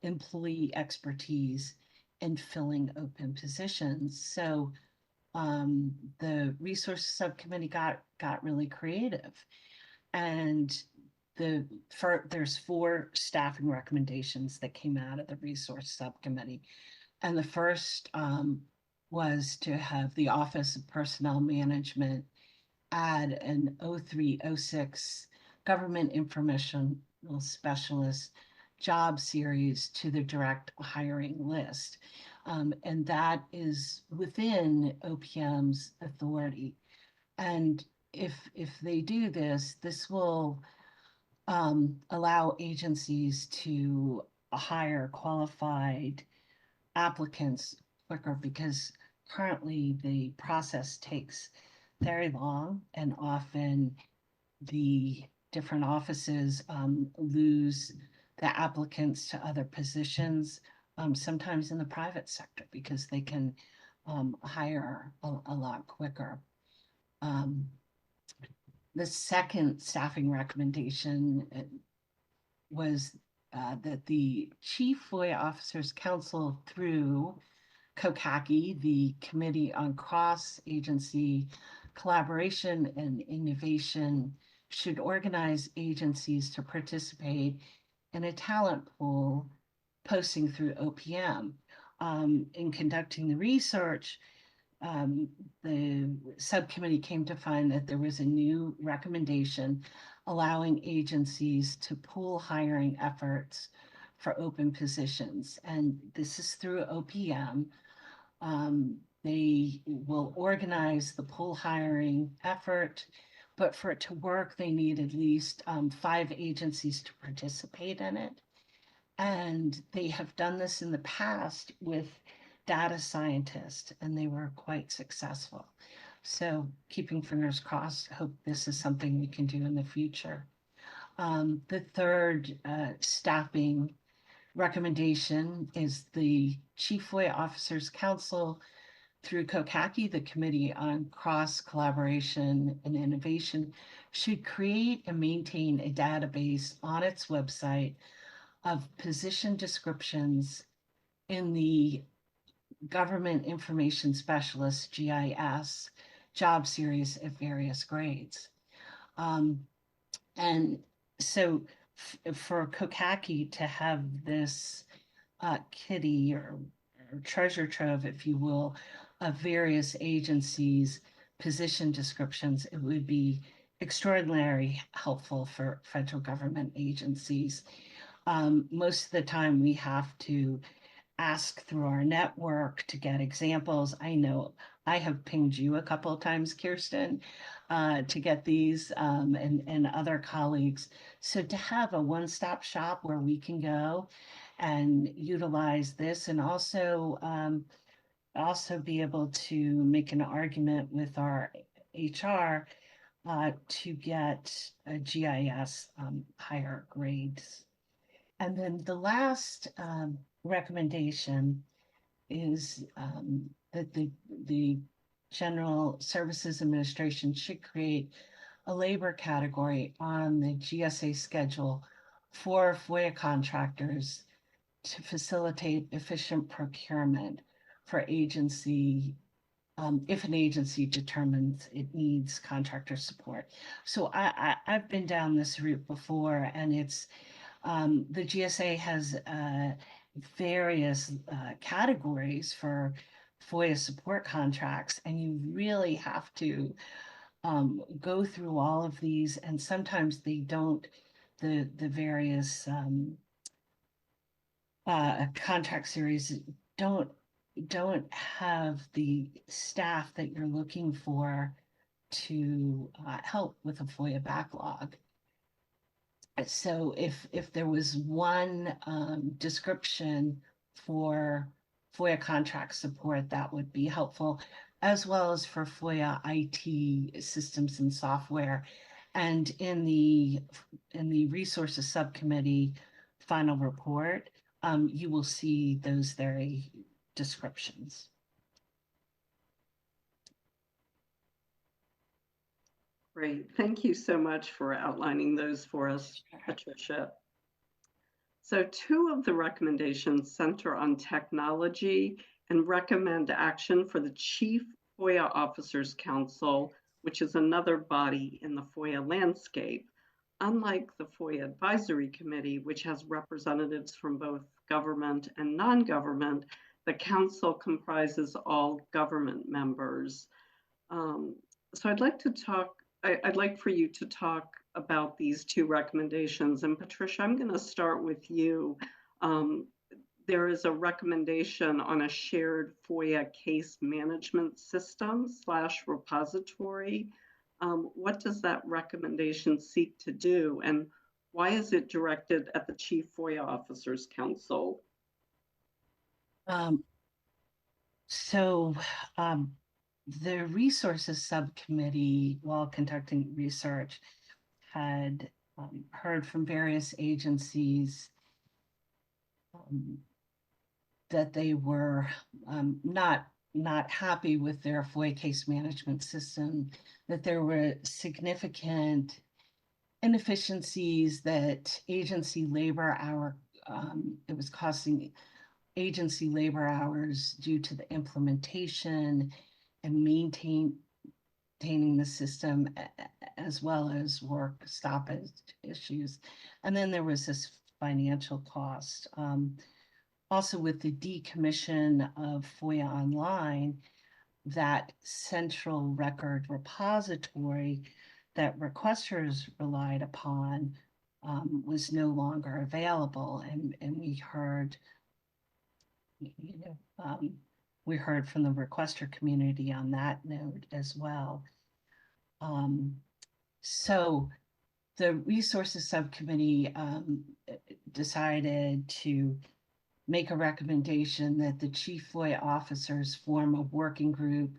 Speaker 6: employee expertise, and filling open positions. So the resource subcommittee got really creative, and there's 4 staffing recommendations that came out of the resource subcommittee, and the first was to have the Office of Personnel Management add an 0306 Government Informational Specialist job series to the direct hiring list. And that is within OPM's authority. And if they do this, this will allow agencies to hire qualified applicants quicker, because currently the process takes very long, and often the different offices lose the applicants to other positions, sometimes in the private sector, because they can hire a lot quicker. The second staffing recommendation was that the Chief FOIA Officers Council, through COCACI, the Committee on Cross-Agency Collaboration and Innovation, should organize agencies to participate in a talent pool posting through OPM. In conducting the research, the subcommittee came to find that there was a new recommendation allowing agencies to pool hiring efforts for open positions. And this is through OPM. They will organize the pool hiring effort, but for it to work, they need at least 5 agencies to participate in it. And they have done this in the past with data scientists, and they were quite successful. So keeping fingers crossed, hope this is something we can do in the future. The third staffing recommendation is the Chief FOIA Officers Council, through COCACI, the Committee on Cross Collaboration and Innovation, should create and maintain a database on its website of position descriptions in the Government Information Specialist, GIS, job series at various grades. And so for COCACI to have this kitty or treasure trove, if you will, of various agencies' position descriptions, it would be extraordinarily helpful for federal government agencies. Most of the time we have to ask through our network to get examples. I know I have pinged you a couple of times, Kirsten, to get these and other colleagues. So to have a one-stop shop where we can go and utilize this, and also be able to make an argument with our HR to get a GIS higher grades. And then the last recommendation is that the General Services Administration should create a labor category on the GSA schedule for FOIA contractors to facilitate efficient procurement for agency if an agency determines it needs contractor support. So I've been down this route before, and it's the GSA has various categories for FOIA support contracts, and you really have to go through all of these, and sometimes they don't, the various contract series don't have the staff that you're looking for to help with a FOIA backlog. So if there was one description for FOIA contract support, that would be helpful, as well as for FOIA IT systems and software. And in the resources subcommittee final report, you will see those very descriptions.
Speaker 5: Great. Thank you so much for outlining those for us, Patricia. So 2 of the recommendations center on technology and recommend action for the Chief FOIA Officers Council, which is another body in the FOIA landscape. Unlike the FOIA Advisory Committee, which has representatives from both government and non-government, the council comprises all government members. So I'd like for you to talk about these 2 recommendations. And Patricia, I'm going to start with you. There is a recommendation on a shared FOIA case management system / repository. What does that recommendation seek to do, and why is it directed at the Chief FOIA Officers Council?
Speaker 6: The resources subcommittee, while conducting research, had heard from various agencies that they were not happy with their FOIA case management system, that there were significant inefficiencies, that agency labor it was costing agency labor hours due to the implementation and maintaining the system, as well as work stoppage issues. And then there was this financial cost. Also, with the decommission of FOIA Online, that central record repository that requesters relied upon was no longer available, and we heard we heard from the requester community on that note as well. So the resources subcommittee decided to make a recommendation that the chief FOIA officers form a working group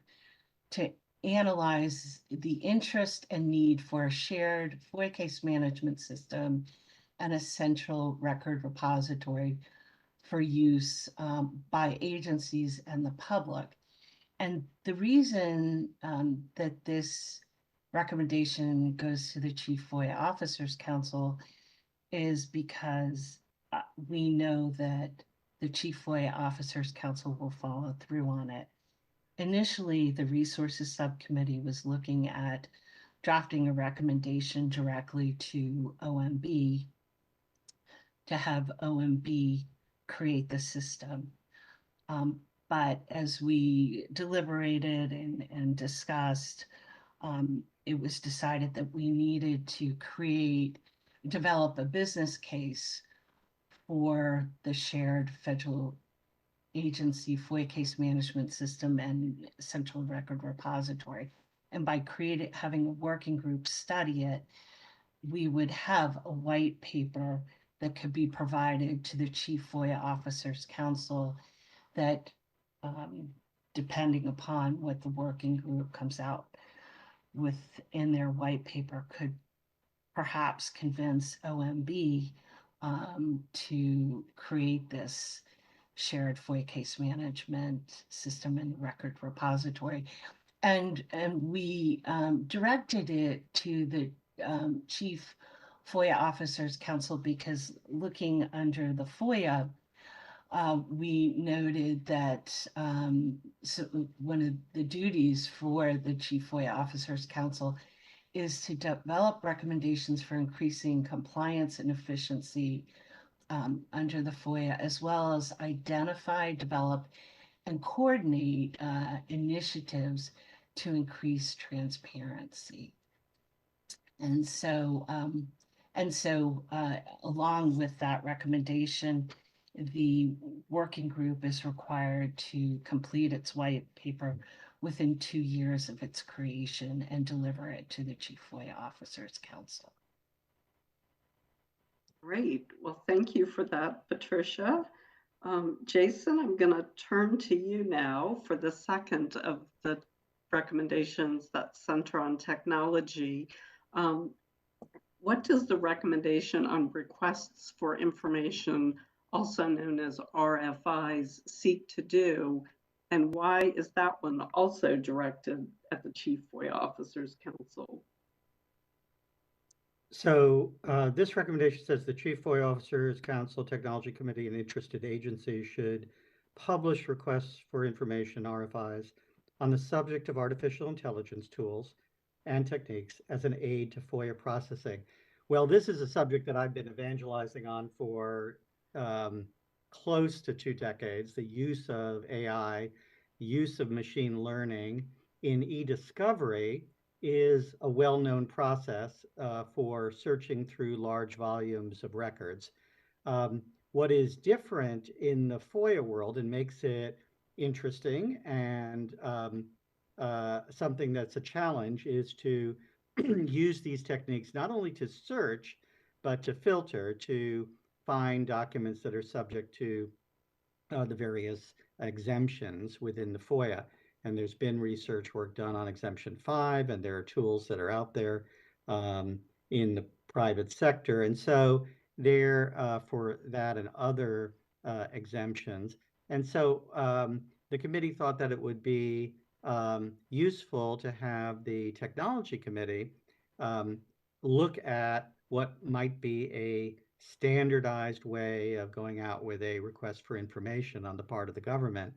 Speaker 6: to analyze the interest and need for a shared FOIA case management system and a central record repository for use by agencies and the public. And the reason that this recommendation goes to the Chief FOIA Officers Council is because we know that the Chief FOIA Officers Council will follow through on it. Initially, the Resources Subcommittee was looking at drafting a recommendation directly to OMB to have OMB create the system. But as we deliberated and discussed, it was decided that we needed to develop a business case for the shared federal agency FOIA case management system and central record repository. And by having a working group study it, we would have a white paper that could be provided to the Chief FOIA Officers Council that, depending upon what the working group comes out with in their white paper, could perhaps convince OMB to create this shared FOIA case management system and record repository. And we directed it to the Chief FOIA Officers Council because looking under the FOIA, we noted that so one of the duties for the Chief FOIA Officers Council is to develop recommendations for increasing compliance and efficiency under the FOIA, as well as identify, develop, and coordinate initiatives to increase transparency. And so, along with that recommendation, the working group is required to complete its white paper within 2 years of its creation and deliver it to the Chief FOIA Officers Council.
Speaker 5: Great. Well, thank you for that, Patricia. Jason, I'm going to turn to you now for the second of the recommendations that center on technology. What does the recommendation on requests for information, also known as RFIs, seek to do? And why is that one also directed at the Chief FOIA Officers Council?
Speaker 7: So this recommendation says the Chief FOIA Officers Council, Technology Committee, and interested agencies should publish requests for information, RFIs, on the subject of artificial intelligence tools and techniques as an aid to FOIA processing. Well, this is a subject that I've been evangelizing on for close to 2 decades, the use of AI, use of machine learning in e-discovery is a well-known process for searching through large volumes of records. What is different in the FOIA world and makes it interesting and something that's a challenge is to use these techniques not only to search, but to filter, to find documents that are subject to the various exemptions within the FOIA. And there's been research work done on exemption 5, and there are tools that are out there in the private sector. And so they're for that and other exemptions. And so the committee thought that it would be useful to have the technology committee look at what might be a standardized way of going out with a request for information on the part of the government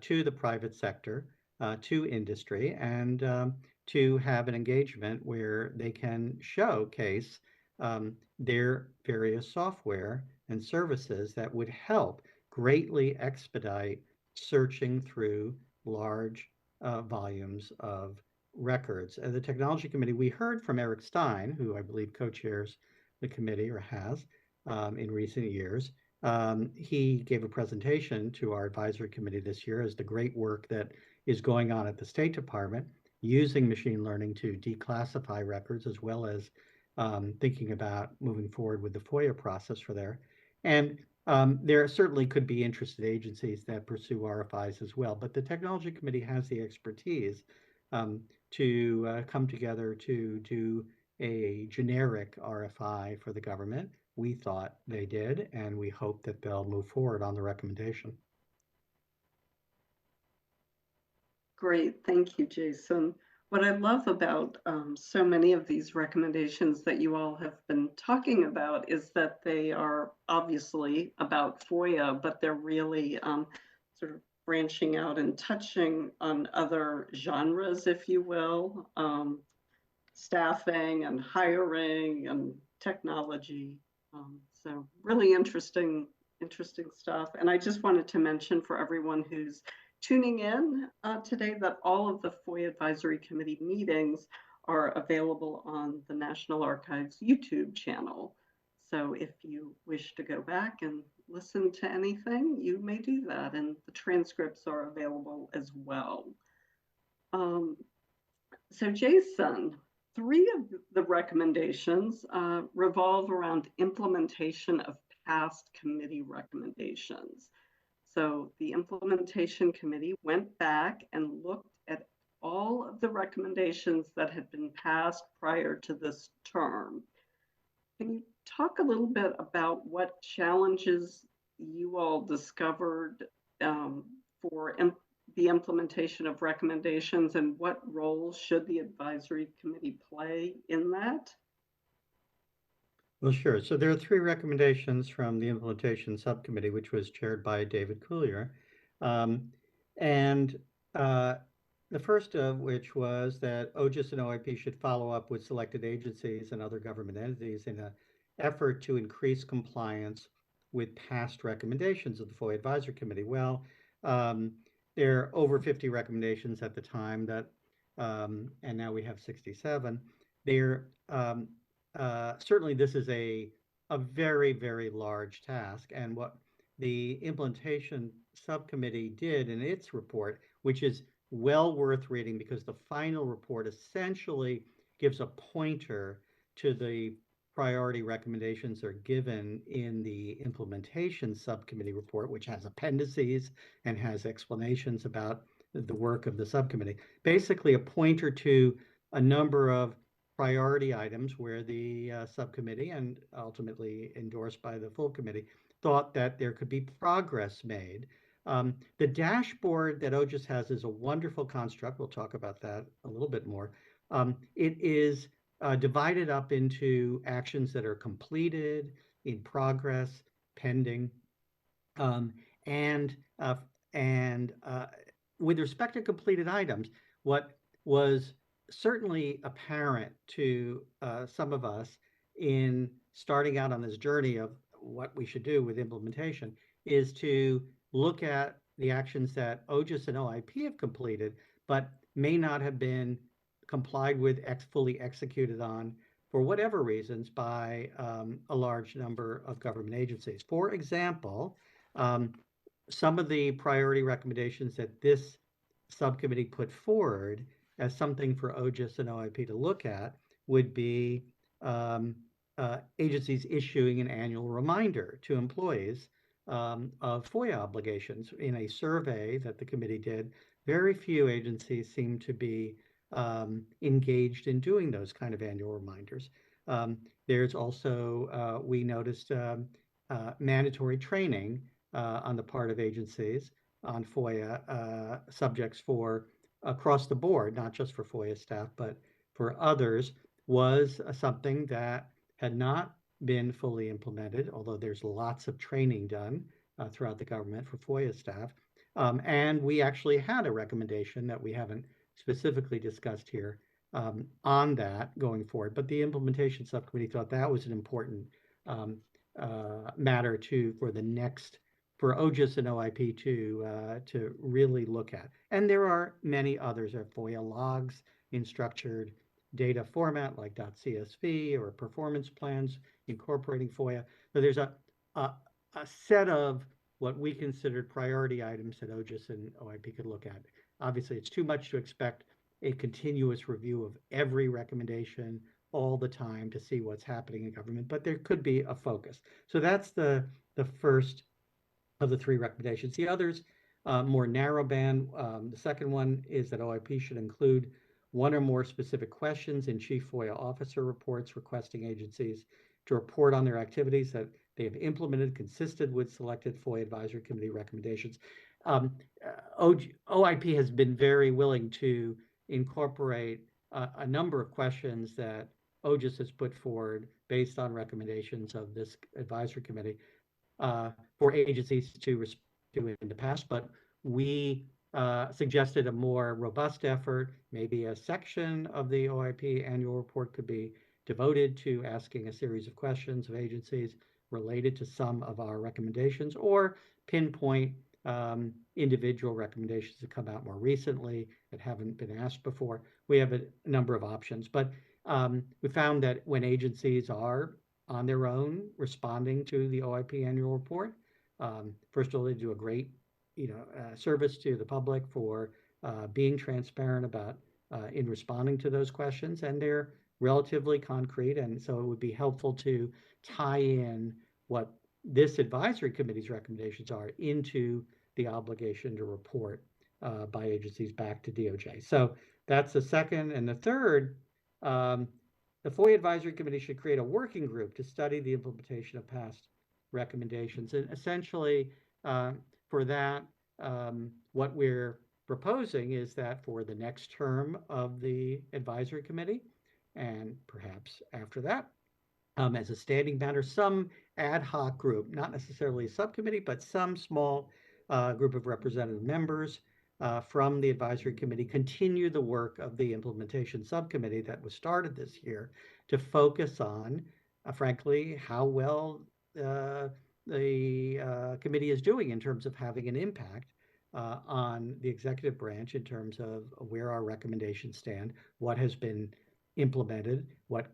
Speaker 7: to the private sector, to industry, and to have an engagement where they can showcase their various software and services that would help greatly expedite searching through large volumes of records. The Technology Committee, we heard from Eric Stein, who I believe co-chairs the committee or has in recent years. He gave a presentation to our advisory committee this year as the great work that is going on at the State Department using machine learning to declassify records, as well as thinking about moving forward with the FOIA process for there. And there certainly could be interested agencies that pursue RFIs as well, but the Technology Committee has the expertise to come together to do a generic RFI for the government. We thought they did, and we hope that they'll move forward on the recommendation.
Speaker 5: Great, thank you, Jason. What I love about so many of these recommendations that you all have been talking about is that they are obviously about FOIA, but they're really sort of branching out and touching on other genres, if you will, staffing and hiring and technology. So really interesting stuff. And I just wanted to mention for everyone who's tuning in today that all of the FOIA Advisory Committee meetings are available on the National Archives YouTube channel. So if you wish to go back and listen to anything, you may do that, and the transcripts are available as well. So Jason, 3 of the recommendations revolve around implementation of past committee recommendations. So the implementation committee went back and looked at all of the recommendations that had been passed prior to this term. Can you talk a little bit about what challenges you all discovered for the implementation of recommendations, and what role should the advisory committee play in that?
Speaker 7: Well, sure. So there are 3 recommendations from the implementation subcommittee, which was chaired by David Coulier. And the first of which was that OGIS and OIP should follow up with selected agencies and other government entities in an effort to increase compliance with past recommendations of the FOIA Advisory Committee. Well, there are over 50 recommendations at the time that, and now we have 67. They're certainly this is a very, very large task. And what the implementation subcommittee did in its report, which is well worth reading because the final report essentially gives a pointer to the priority recommendations that are given in the implementation subcommittee report, which has appendices and has explanations about the work of the subcommittee. Basically, a pointer to a number of priority items where the subcommittee, and ultimately endorsed by the full committee, thought that there could be progress made. The dashboard that OGIS has is a wonderful construct. We'll talk about that a little bit more. It is divided up into actions that are completed, in progress, pending, and with respect to completed items, what was certainly apparent to some of us in starting out on this journey of what we should do with implementation is to look at the actions that OGIS and OIP have completed, but may not have been complied with, fully executed on, for whatever reasons, by a large number of government agencies. For example, some of the priority recommendations that this subcommittee put forward as something for OGIS and OIP to look at would be agencies issuing an annual reminder to employees of FOIA obligations. In a survey that the committee did, very few agencies seem to be engaged in doing those kind of annual reminders. There's also, we noticed, mandatory training on the part of agencies on FOIA subjects for across the board, not just for FOIA staff, but for others, was something that had not been fully implemented, although there's lots of training done throughout the government for FOIA staff. And we actually had a recommendation that we haven't specifically discussed here on that going forward. But the implementation subcommittee thought that was an important matter for the next, for OGIS and OIP to really look at. And there are many others. There are FOIA logs in structured data format like .csv or performance plans incorporating FOIA. So there's a set of what we considered priority items that OGIS and OIP could look at. Obviously, it's too much to expect a continuous review of every recommendation all the time to see what's happening in government, but there could be a focus. So that's the first of the 3 recommendations. The others, more narrow band. The second one is that OIP should include 1 or more specific questions in Chief FOIA Officer reports requesting agencies to report on their activities that they have implemented consistent with selected FOIA Advisory Committee recommendations. OIP has been very willing to incorporate a number of questions that OGIS has put forward based on recommendations of this advisory committee for agencies to respond to in the past, but we suggested a more robust effort. Maybe a section of the OIP annual report could be devoted to asking a series of questions of agencies related to some of our recommendations, or pinpoint individual recommendations that come out more recently that haven't been asked before. We have a number of options, but we found that when agencies are on their own responding to the OIP annual report, First of all, they do a great, service to the public for being transparent about in responding to those questions, and they're relatively concrete. And so it would be helpful to tie in what this advisory committee's recommendations are into the obligation to report by agencies back to DOJ. So that's the second. And the third, the FOIA Advisory Committee should create a working group to study the implementation of past recommendations. And essentially, for that, what we're proposing is that for the next term of the advisory committee, and perhaps after that, as a standing matter, some ad hoc group, not necessarily a subcommittee, but some small group of representative members from the advisory committee continue the work of the implementation subcommittee that was started this year to focus on, frankly, how well the committee is doing in terms of having an impact on the executive branch in terms of where our recommendations stand, what has been implemented, what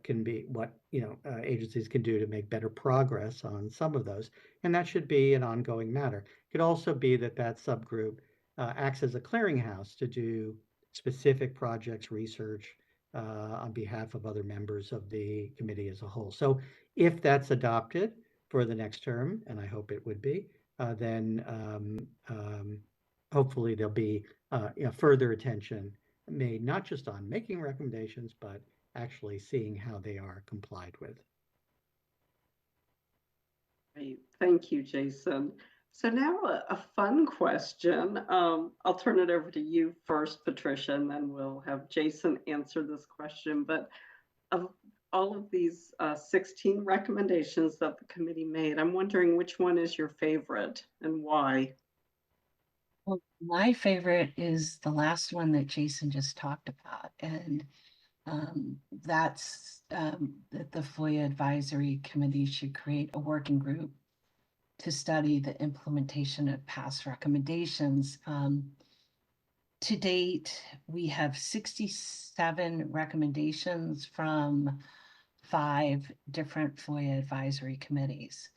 Speaker 7: agencies can do to make better progress on some of those. And that should be an ongoing matter. It could also be that subgroup acts as a clearinghouse to do specific projects, research on behalf of other members of the committee as a whole. So if that's adopted for the next term, and I hope it would be, then hopefully there'll be further attention made not just on making recommendations, but actually seeing how they are complied with.
Speaker 5: Great. Thank you, Jason. So now a fun question. I'll turn it over to you first, Patricia, and then we'll have Jason answer this question. But of all of these 16 recommendations that the committee made, I'm wondering which one is your favorite and why?
Speaker 6: Well, my favorite is the last one that Jason just talked about, and that's that the FOIA Advisory Committee should create a working group to study the implementation of past recommendations. To date, we have 67 recommendations from 5 different FOIA advisory committees.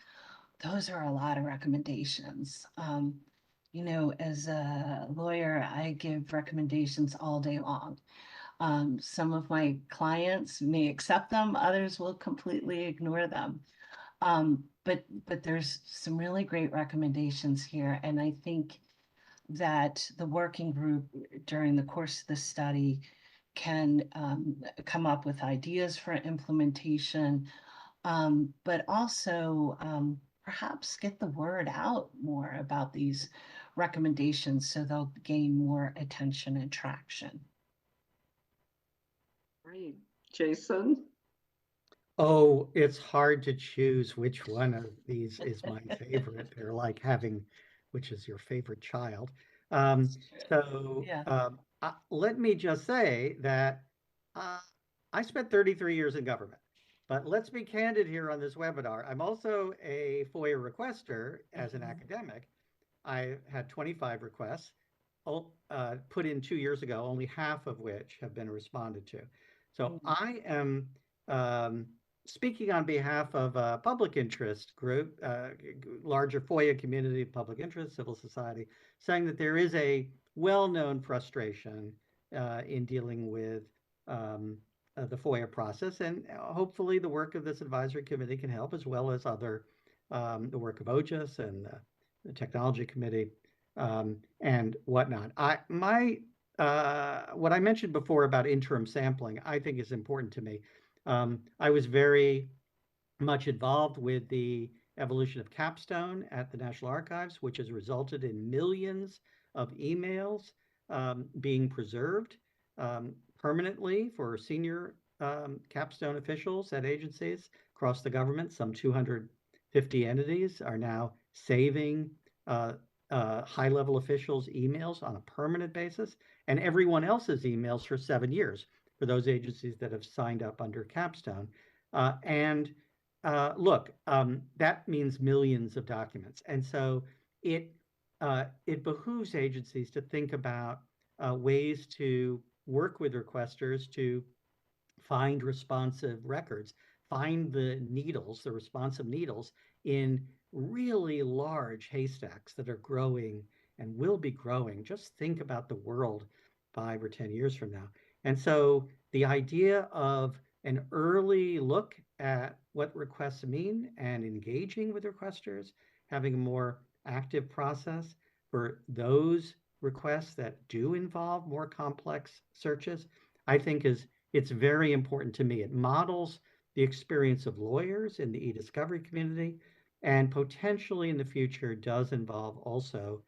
Speaker 6: Those are a lot of recommendations. As a lawyer, I give recommendations all day long. Some of my clients may accept them, others will completely ignore them. But there's some really great recommendations here, and I think that the working group during the course of the study can come up with ideas for implementation, but also perhaps get the word out more about these recommendations so they'll gain more attention and traction.
Speaker 5: Great. Jason?
Speaker 7: Oh, it's hard to choose which one of these is my favorite. They're like having, which is your favorite child. Let me just say that I spent 33 years in government, but let's be candid here on this webinar. I'm also a FOIA requester as an academic. I had 25 requests put in 2 years ago, only half of which have been responded to. So I am speaking on behalf of a public interest group, larger FOIA community of public interest, civil society, saying that there is a well-known frustration in dealing with the FOIA process, and hopefully the work of this advisory committee can help, as well as other the work of OGIS and the technology committee and whatnot. What I mentioned before about interim sampling, I think is important to me. I was very much involved with the evolution of Capstone at the National Archives, which has resulted in millions of emails being preserved permanently for senior Capstone officials at agencies across the government. Some 250 entities are now saving high-level officials' emails on a permanent basis, and everyone else's emails for 7 years for those agencies that have signed up under Capstone. That means millions of documents. And so it behooves agencies to think about ways to work with requesters to find responsive records, find the needles, the responsive needles in really large haystacks that are growing and will be growing. Just think about the world 5 or 10 years from now. And so the idea of an early look at what requests mean and engaging with requesters, having a more active process for those requests that do involve more complex searches, I think it's very important to me. It models the experience of lawyers in the e-discovery community, and potentially in the future does involve also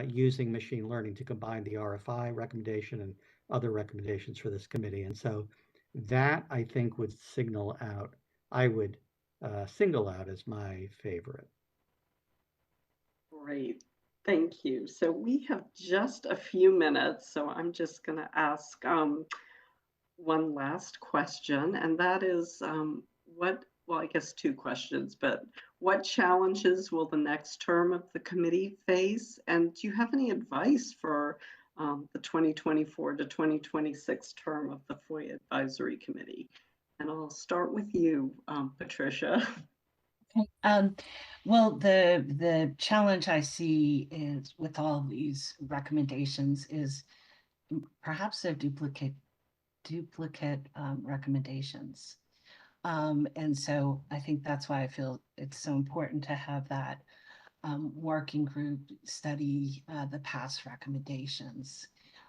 Speaker 7: using machine learning to combine the RFI recommendation and other recommendations for this committee. And so that I think would I would single out as my favorite.
Speaker 5: Great. Thank you. So we have just a few minutes, so I'm just going to ask one last question, and that is well, I guess two questions, but what challenges will the next term of the committee face? And do you have any advice for the 2024 to 2026 term of the FOIA Advisory Committee? And I'll start with you, Patricia.
Speaker 6: Okay. Well, the challenge I see is with all these recommendations is perhaps they're duplicate recommendations. And so I think that's why I feel it's so important to have that working group study the past recommendations.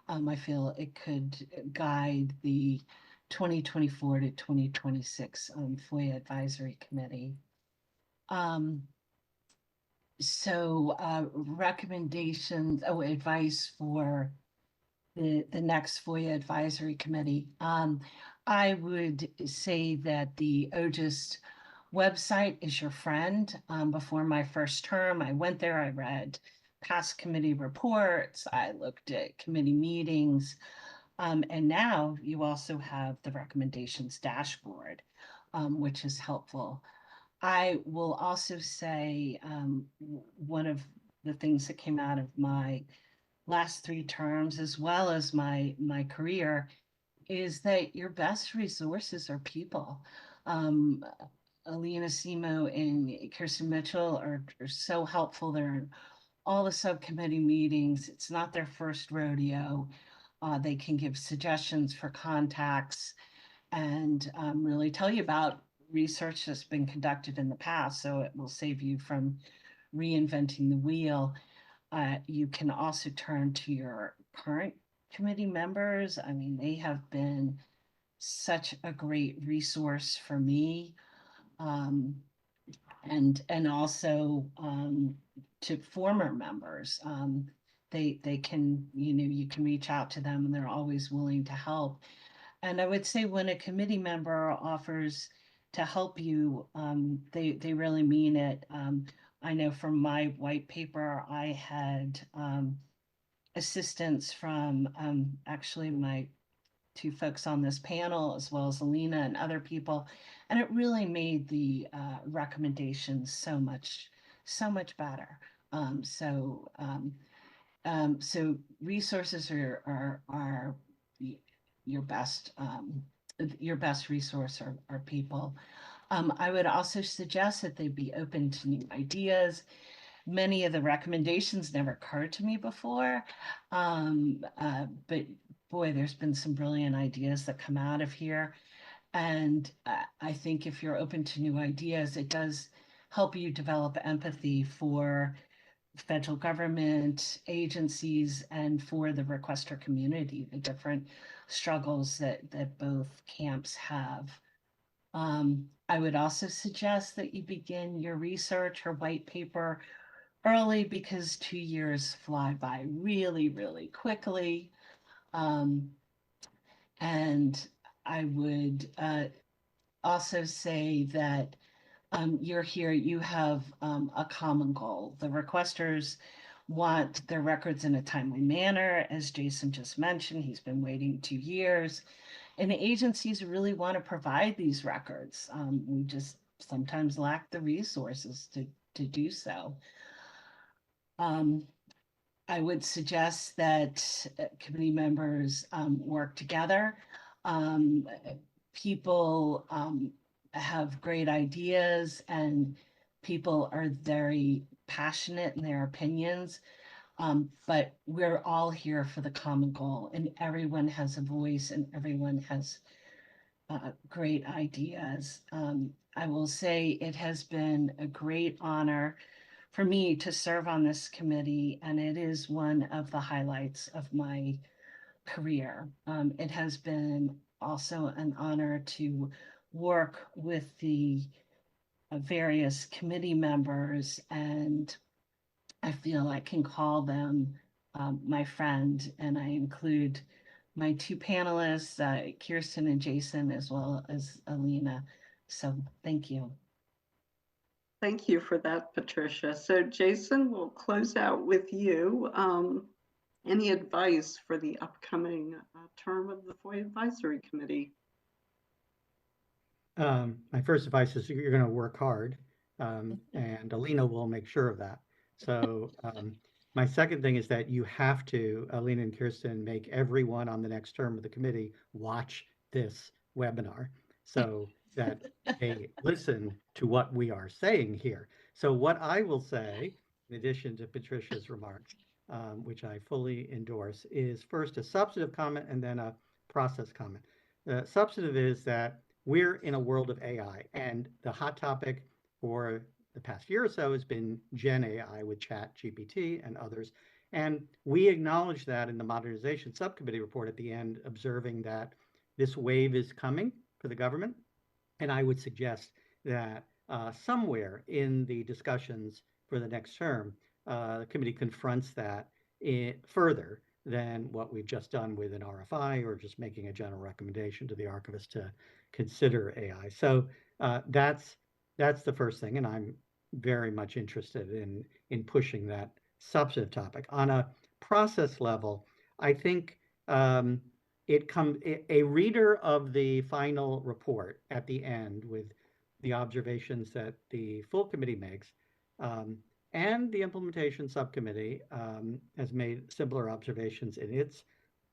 Speaker 6: I feel it could guide the 2024 to 2026 FOIA Advisory Committee. So recommendations, advice for the next FOIA Advisory Committee. I would say that the OGIS website is your friend. Before my first term, I went there, I read past committee reports, I looked at committee meetings, and now you also have the recommendations dashboard, which is helpful. I will also say one of the things that came out of my last 3 terms, as well as my career, is that your best resources are people. Alina Simo and Kirsten Mitchell are so helpful. They're in all the subcommittee meetings. It's not their first rodeo. They can give suggestions for contacts and really tell you about research that's been conducted in the past, so it will save you from reinventing the wheel. You can also turn to your current committee members. I mean, they have been such a great resource for me. And also to former members. They can, you can reach out to them and they're always willing to help. And I would say when a committee member offers to help you, they really mean it. I know from my white paper, I had assistance from actually my 2 folks on this panel, as well as Alina and other people. And it really made the recommendations so much better. So resources are your best resource are people. I would also suggest that they be open to new ideas. Many of the recommendations never occurred to me before, but boy, there's been some brilliant ideas that come out of here. And I think if you're open to new ideas, it does help you develop empathy for federal government agencies and for the requester community, the different struggles that both camps have. I would also suggest that you begin your research or white paper early because 2 years fly by really, really quickly. And I would also say that you're here, you have a common goal. The requesters want their records in a timely manner. As Jason just mentioned, he's been waiting 2 years. And the agencies really want to provide these records. We just sometimes lack the resources to do so. I would suggest that committee members work together. People have great ideas, and people are very passionate in their opinions, but we're all here for the common goal, and everyone has a voice and everyone has great ideas. I will say it has been a great honor for me to serve on this committee, and it is one of the highlights of my career. It has been also an honor to work with the various committee members, and I feel I can call them my friend, and I include my two panelists, Kirsten and Jason, as well as Alina. So thank you.
Speaker 5: Thank you for that, Patricia. So Jason, we'll close out with you. Any advice for the upcoming term of the FOIA Advisory Committee?
Speaker 7: My first advice is you're going to work hard, and Alina will make sure of that. So my second thing is that you have to, Alina and Kirsten, make everyone on the next term of the committee watch this webinar so that they listen to what we are saying here. So what I will say, in addition to Patricia's remarks, which I fully endorse, is first a substantive comment and then a process comment. The substantive is that we're in a world of AI, and the hot topic for the past year or so has been Gen AI with Chat GPT and others. And we acknowledge that in the modernization subcommittee report at the end, observing that this wave is coming for the government. And I would suggest that somewhere in the discussions for the next term, the committee confronts that further than what we've just done with an RFI or just making a general recommendation to the archivist to consider AI. So that's the first thing, and I'm very much interested in pushing that substantive topic. On a process level, I think a reader of the final report at the end with the observations that the full committee makes, and the implementation subcommittee has made similar observations in its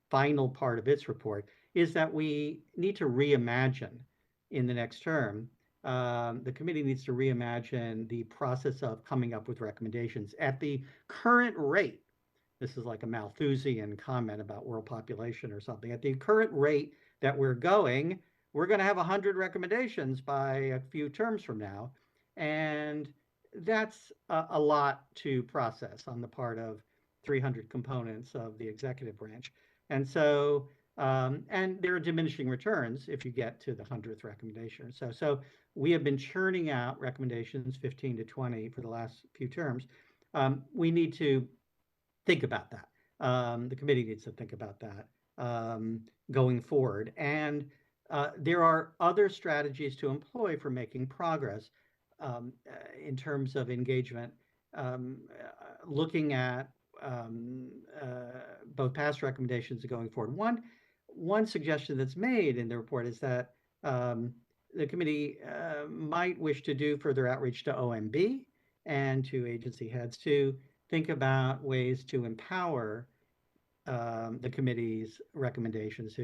Speaker 7: final part of its report, is that we need to reimagine in the next term. The committee needs to reimagine the process of coming up with recommendations at the current rate. This is like a Malthusian comment about world population or something. At the current rate that we're going to have 100 recommendations by a few terms from now. And that's a lot to process on the part of 300 components of the executive branch. And so, and there are diminishing returns if you get to the 100th recommendation. So we have been churning out recommendations, 15 to 20 for the last few terms. We need to think about that. The committee needs to think about that going forward. And there are other strategies to employ for making progress in terms of engagement, looking at both past recommendations and going forward. One suggestion that's made in the report is that the committee might wish to do further outreach to OMB and to agency heads to think about ways to empower the committee's recommendations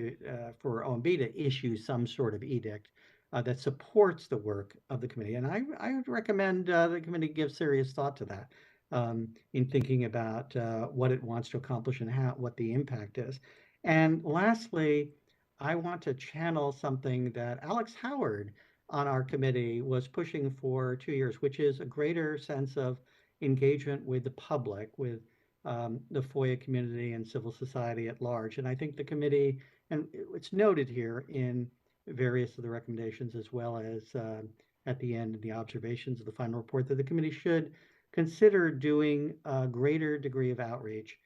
Speaker 7: for OMB to issue some sort of edict that supports the work of the committee. And I would recommend the committee give serious thought to that in thinking about what it wants to accomplish and what the impact is. And lastly, I want to channel something that Alex Howard on our committee was pushing for 2 years, which is a greater sense of engagement with the public, with the FOIA community and civil society at large. And I think the committee, and it's noted here in various of the recommendations, as well as at the end in the observations of the final report, that the committee should consider doing a greater degree of outreach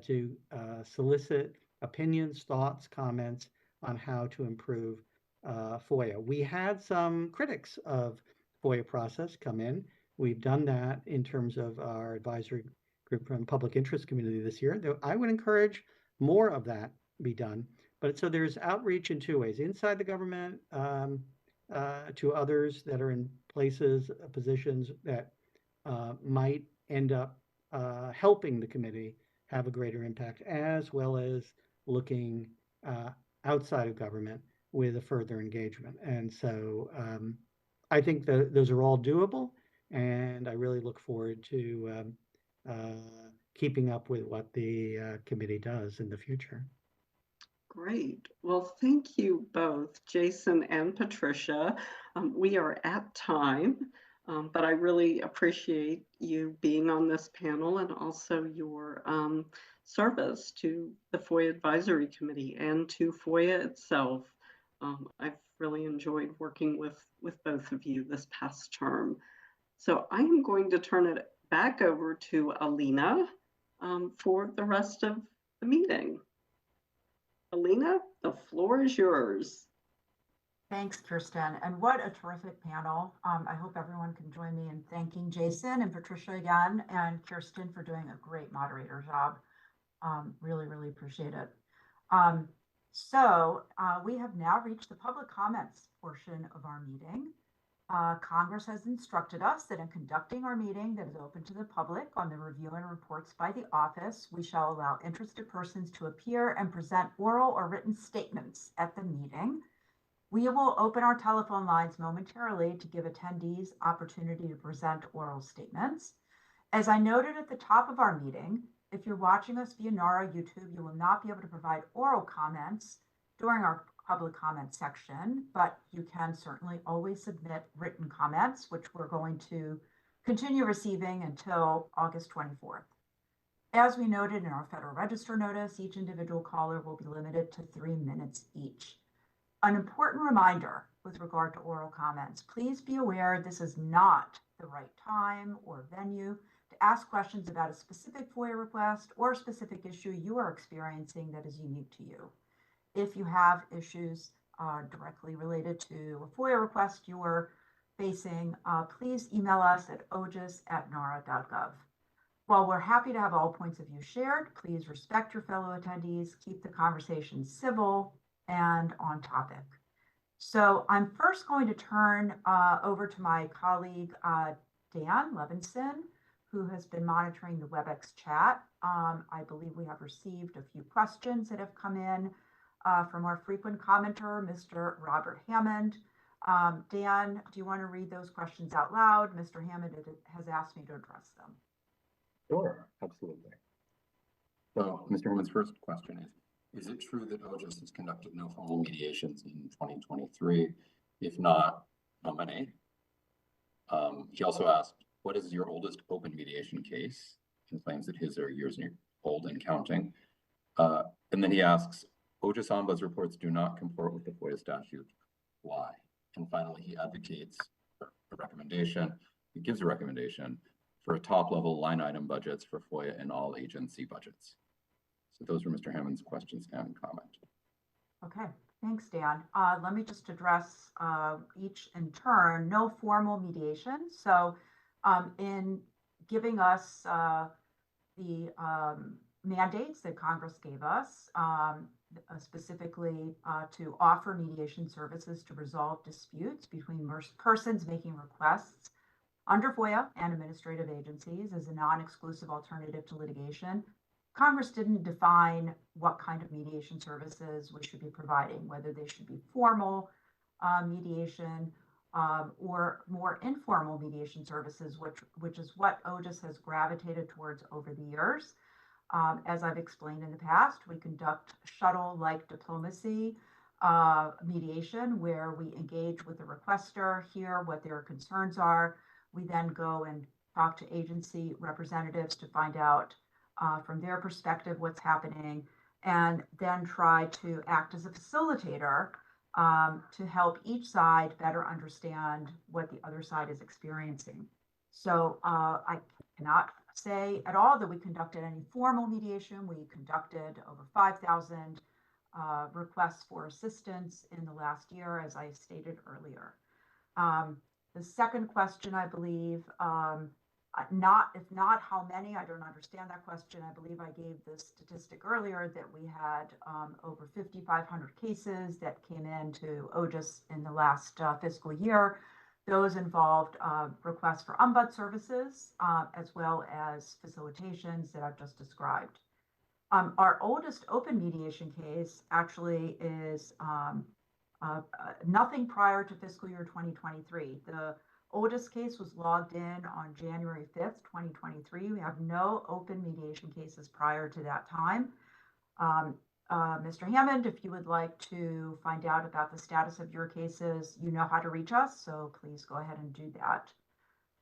Speaker 7: to solicit opinions, thoughts, comments on how to improve FOIA. We had some critics of FOIA process come in. We've done that in terms of our advisory group from public interest community this year. I would encourage more of that be done. But so there's outreach in two ways: inside the government to others that are in places, positions that might end up helping the committee have a greater impact, as well as looking outside of government with a further engagement. And so I think those are all doable. and I really look forward to keeping up with what the committee does in the future.
Speaker 5: Great. Well, thank you both, Jason and Patricia. We are at time, but I really appreciate you being on this panel and also your service to the FOIA Advisory Committee and to FOIA itself. I've really enjoyed working with both of you this past term. So I am going to turn it back over to Alina for the rest of the meeting. Alina, the floor is yours.
Speaker 4: Thanks, Kirsten. And what a terrific panel. I hope everyone can join me in thanking Jason and Patricia again, and Kirsten for doing a great moderator job. Really, really appreciate it. We have now reached the public comments portion of our meeting. Congress has instructed us that in conducting our meeting that is open to the public on the review and reports by the office, we shall allow interested persons to appear and present oral or written statements at the meeting. We will open our telephone lines momentarily to give attendees opportunity to present oral statements. As I noted at the top of our meeting, if you're watching us via NARA YouTube, you will not be able to provide oral comments during our public comment section, but you can certainly always submit written comments, which we're going to continue receiving until August 24th. As we noted in our Federal Register notice, each individual caller will be limited to 3 minutes each. An important reminder with regard to oral comments, please be aware this is not the right time or venue to ask questions about a specific FOIA request or a specific issue you are experiencing that is unique to you. If you have issues directly related to a FOIA request you are facing, please email us at ogis@nara.gov. While we're happy to have all points of view shared, please respect your fellow attendees, keep the conversation civil and on topic. So I'm first going to turn over to my colleague, Dan Levinson, who has been monitoring the WebEx chat. I believe we have received a few questions that have come in from our frequent commenter, Mr. Robert Hammond. Dan, do you want to read those questions out loud? Mr. Hammond has asked me to address them.
Speaker 8: Sure, absolutely. So Mr. Hammond's first question is it true that OGIS has conducted no formal mediations in 2023? If not, how many? He also asked, what is your oldest open mediation case? And claims that his are years old and counting. And then he asks, OGIS Ombuds reports do not comport with the FOIA statute. Why? And finally, he advocates for a recommendation. He gives a recommendation for a top-level line item budgets for FOIA and all agency budgets. So those were Mr. Hammond's questions and comment.
Speaker 4: Okay, thanks, Dan. Let me just address each in turn. No formal mediation. So in giving us the mandates that Congress gave us, specifically to offer mediation services to resolve disputes between persons making requests under FOIA and administrative agencies as a non-exclusive alternative to litigation, Congress didn't define what kind of mediation services we should be providing, whether they should be formal mediation or more informal mediation services, which is what OGIS has gravitated towards over the years. As I've explained in the past, we conduct shuttle-like diplomacy mediation where we engage with the requester, hear what their concerns are. We then go and talk to agency representatives to find out from their perspective what's happening, and then try to act as a facilitator to help each side better understand what the other side is experiencing. So I cannot say at all that we conducted any formal mediation. We conducted over 5,000 requests for assistance in the last year, as I stated earlier. The second question, I believe, if not how many, I don't understand that question. I believe I gave the statistic earlier that we had over 5,500 cases that came into OGIS in the last fiscal year. Those involved requests for ombud services, as well as facilitations that I've just described. Our oldest open mediation case actually is nothing prior to fiscal year 2023. The OGIS case was logged in on January 5th, 2023. We have no open mediation cases prior to that time. Mr. Hammond, if you would like to find out about the status of your cases, you know how to reach us, so please go ahead and do that.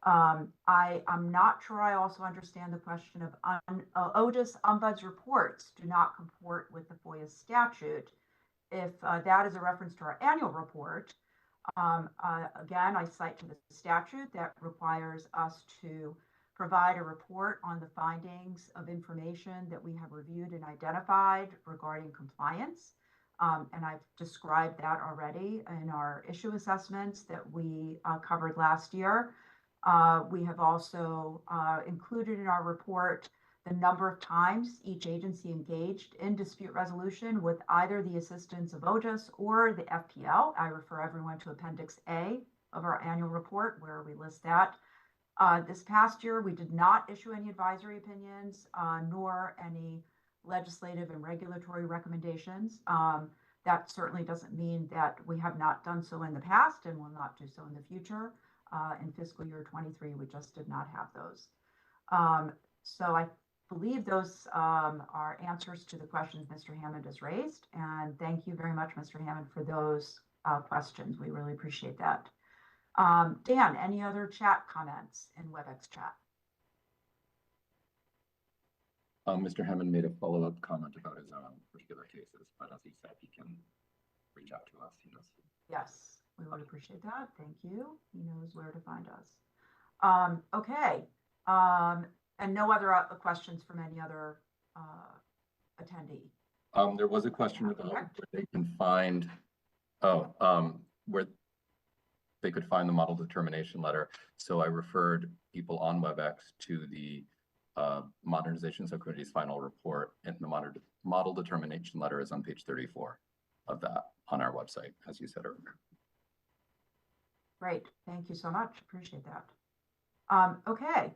Speaker 4: I'm not sure I also understand the question of OGIS Ombuds reports do not comport with the FOIA statute. If that is a reference to our annual report, again, I cite to the statute that requires us to provide a report on the findings of information that we have reviewed and identified regarding compliance. And I've described that already in our issue assessments that we covered last year. We have also included in our report the number of times each agency engaged in dispute resolution with either the assistance of OGIS or the FPL. I refer everyone to Appendix A of our annual report where we list that. This past year, we did not issue any advisory opinions, nor any legislative and regulatory recommendations. That certainly doesn't mean that we have not done so in the past and will not do so in the future. In fiscal year 23, we just did not have those. So I believe those are answers to the questions Mr. Hammond has raised. And thank you very much, Mr. Hammond, for those questions. We really appreciate that. Dan, any other chat comments in WebEx chat?
Speaker 8: Mr. Hammond made a follow-up comment about his own particular cases, but as he said, he can reach out to us. He knows.
Speaker 4: Yes, we would appreciate that. Thank you. He knows where to find us. Okay. And no other questions from any other attendee?
Speaker 8: There was a question about where they can find, where they could find the model determination letter. So I referred people on WebEx to the Modernization Subcommittee's final report, and the model determination letter is on page 34 of that on our website, as you said earlier.
Speaker 4: Great, thank you so much, appreciate that. Okay,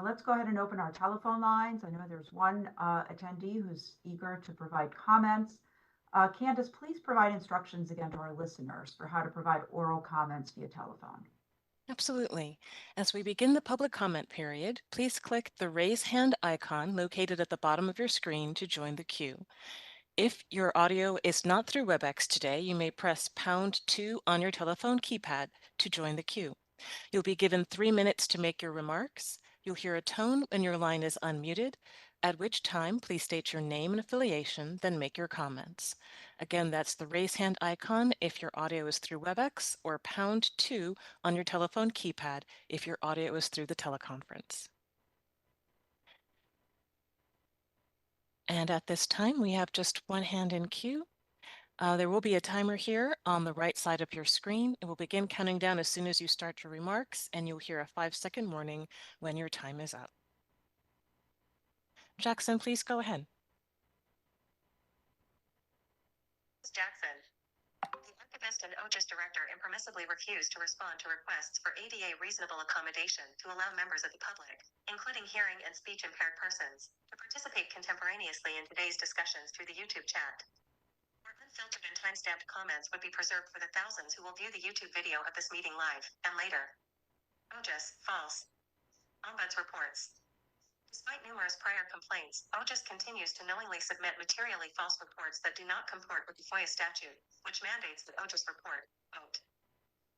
Speaker 4: let's go ahead and open our telephone lines. I know there's one attendee who's eager to provide comments. Candace, please provide instructions again to our listeners for how to provide oral comments via telephone.
Speaker 2: Absolutely. As we begin the public comment period, please click the raise hand icon located at the bottom of your screen to join the queue. If your audio is not through WebEx today, you may press #2 on your telephone keypad to join the queue. You'll be given 3 minutes to make your remarks. You'll hear a tone when your line is unmuted, at which time please state your name and affiliation, then make your comments. Again, that's the raise hand icon if your audio is through WebEx, or #2 on your telephone keypad if your audio is through the teleconference. And at this time, we have just one hand in queue. There will be a timer here on the right side of your screen. It will begin counting down as soon as you start your remarks, and you'll hear a 5-second warning when your time is up. Jackson, please go ahead.
Speaker 9: Jackson. The archivist and OGIS director impermissibly refused to respond to requests for ADA reasonable accommodation to allow members of the public, including hearing and speech impaired persons, to participate contemporaneously in today's discussions through the YouTube chat. Our unfiltered and time-stamped comments would be preserved for the thousands who will view the YouTube video of this meeting live and later. OGIS, false. Ombuds reports. Despite numerous prior complaints, OGIS continues to knowingly submit materially false reports that do not comport with the FOIA statute, which mandates that OGIS report, quote,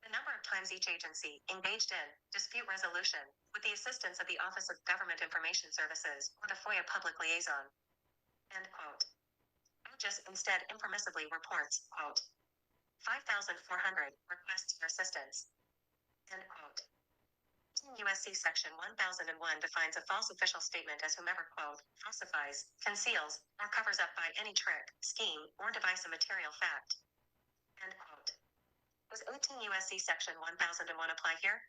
Speaker 9: the number of times each agency engaged in dispute resolution with the assistance of the Office of Government Information Services or the FOIA Public Liaison, end quote. OGIS instead impermissibly reports, quote, 5,400 requests for assistance, end quote. USC Section 1001 defines a false official statement as whomever, quote, falsifies, conceals, or covers up by any trick, scheme, or device a material fact, end quote. Does 18 USC Section 1001 apply here?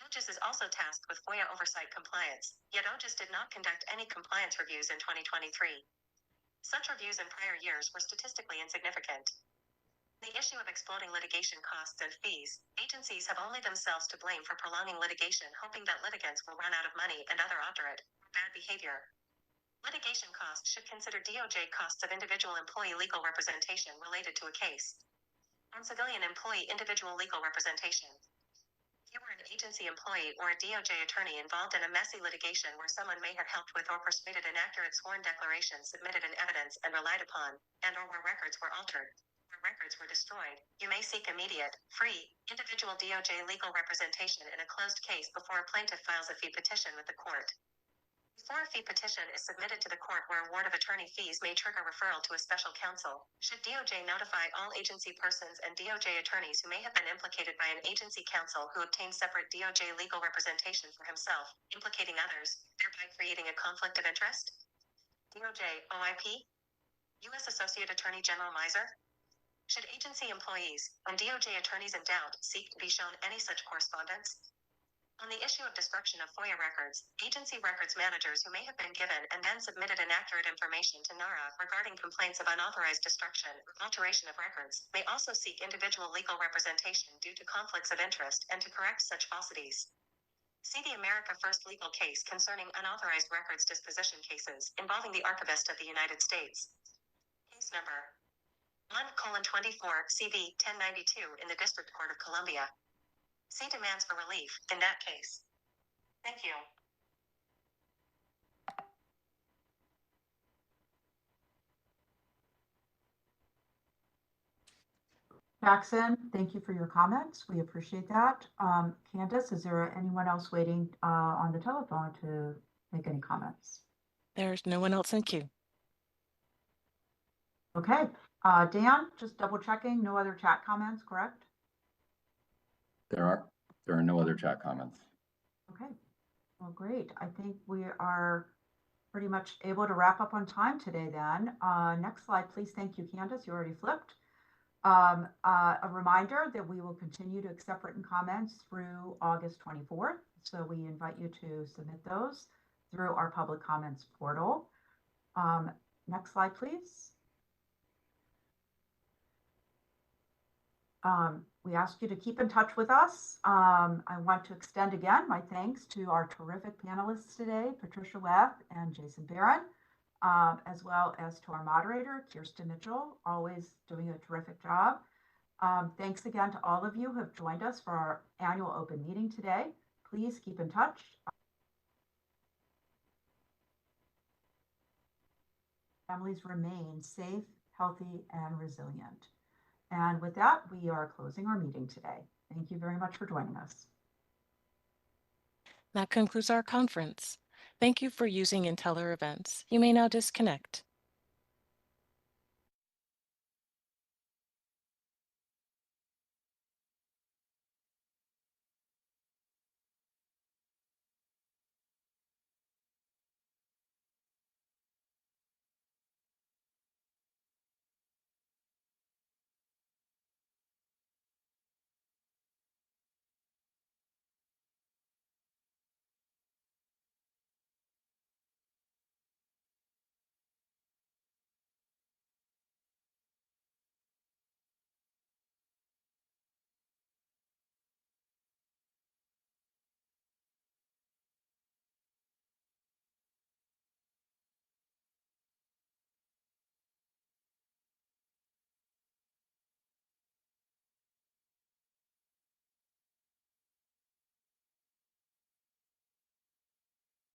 Speaker 9: OGIS is also tasked with FOIA oversight compliance, yet OGIS did not conduct any compliance reviews in 2023. Such reviews in prior years were statistically insignificant. The issue of exploding litigation costs and fees, agencies have only themselves to blame for prolonging litigation, hoping that litigants will run out of money and other obdurate or bad behavior. Litigation costs should consider DOJ costs of individual employee legal representation related to a case. On civilian employee individual legal representation, You were an agency employee or a DOJ attorney involved in a messy litigation where someone may have helped with or persuaded an accurate sworn declaration submitted in evidence and relied upon, and or where records were altered, where records were destroyed. You may seek immediate, free, individual DOJ legal representation in a closed case before a plaintiff files a fee petition with the court. Before a fee petition is submitted to the court where award of attorney fees may trigger referral to a special counsel, should DOJ notify all agency persons and DOJ attorneys who may have been implicated by an agency counsel who obtained separate DOJ legal representation for himself, implicating others, thereby creating a conflict of interest? DOJ, OIP? U.S. Associate Attorney General Miser? Should agency employees and DOJ attorneys in doubt seek to be shown any such correspondence? On the issue of destruction of FOIA records, agency records managers who may have been given and then submitted inaccurate information to NARA regarding complaints of unauthorized destruction or alteration of records may also seek individual legal representation due to conflicts of interest and to correct such falsities. See the America First legal case concerning unauthorized records disposition cases involving the Archivist of the United States. Case number 1:24 CV 1092 in the District Court of Columbia. See demands for relief in that case. Thank you.
Speaker 4: Jackson, thank you for your comments. We appreciate that. Candace, is there anyone else waiting on the telephone to make any comments?
Speaker 2: There's no one else in queue.
Speaker 4: Okay, Dan, just double checking, no other chat comments, correct?
Speaker 8: There are no other chat comments.
Speaker 4: Okay, well, great. I think we are pretty much able to wrap up on time today then. Next slide, please. Thank you, Candace. You already flipped. A reminder that we will continue to accept written comments through August 24th. So we invite you to submit those through our public comments portal. Next slide, please. We ask you to keep in touch with us. I want to extend again my thanks to our terrific panelists today, Patricia Webb and Jason Barron, as well as to our moderator, Kirsten Mitchell, always doing a terrific job. Thanks again to all of you who have joined us for our annual open meeting today. Please keep in touch. Families remain safe, healthy, and resilient. And with that, we are closing our meeting today. Thank you very much for joining us.
Speaker 2: That concludes our conference. Thank you for using Inteller Events. You may now disconnect.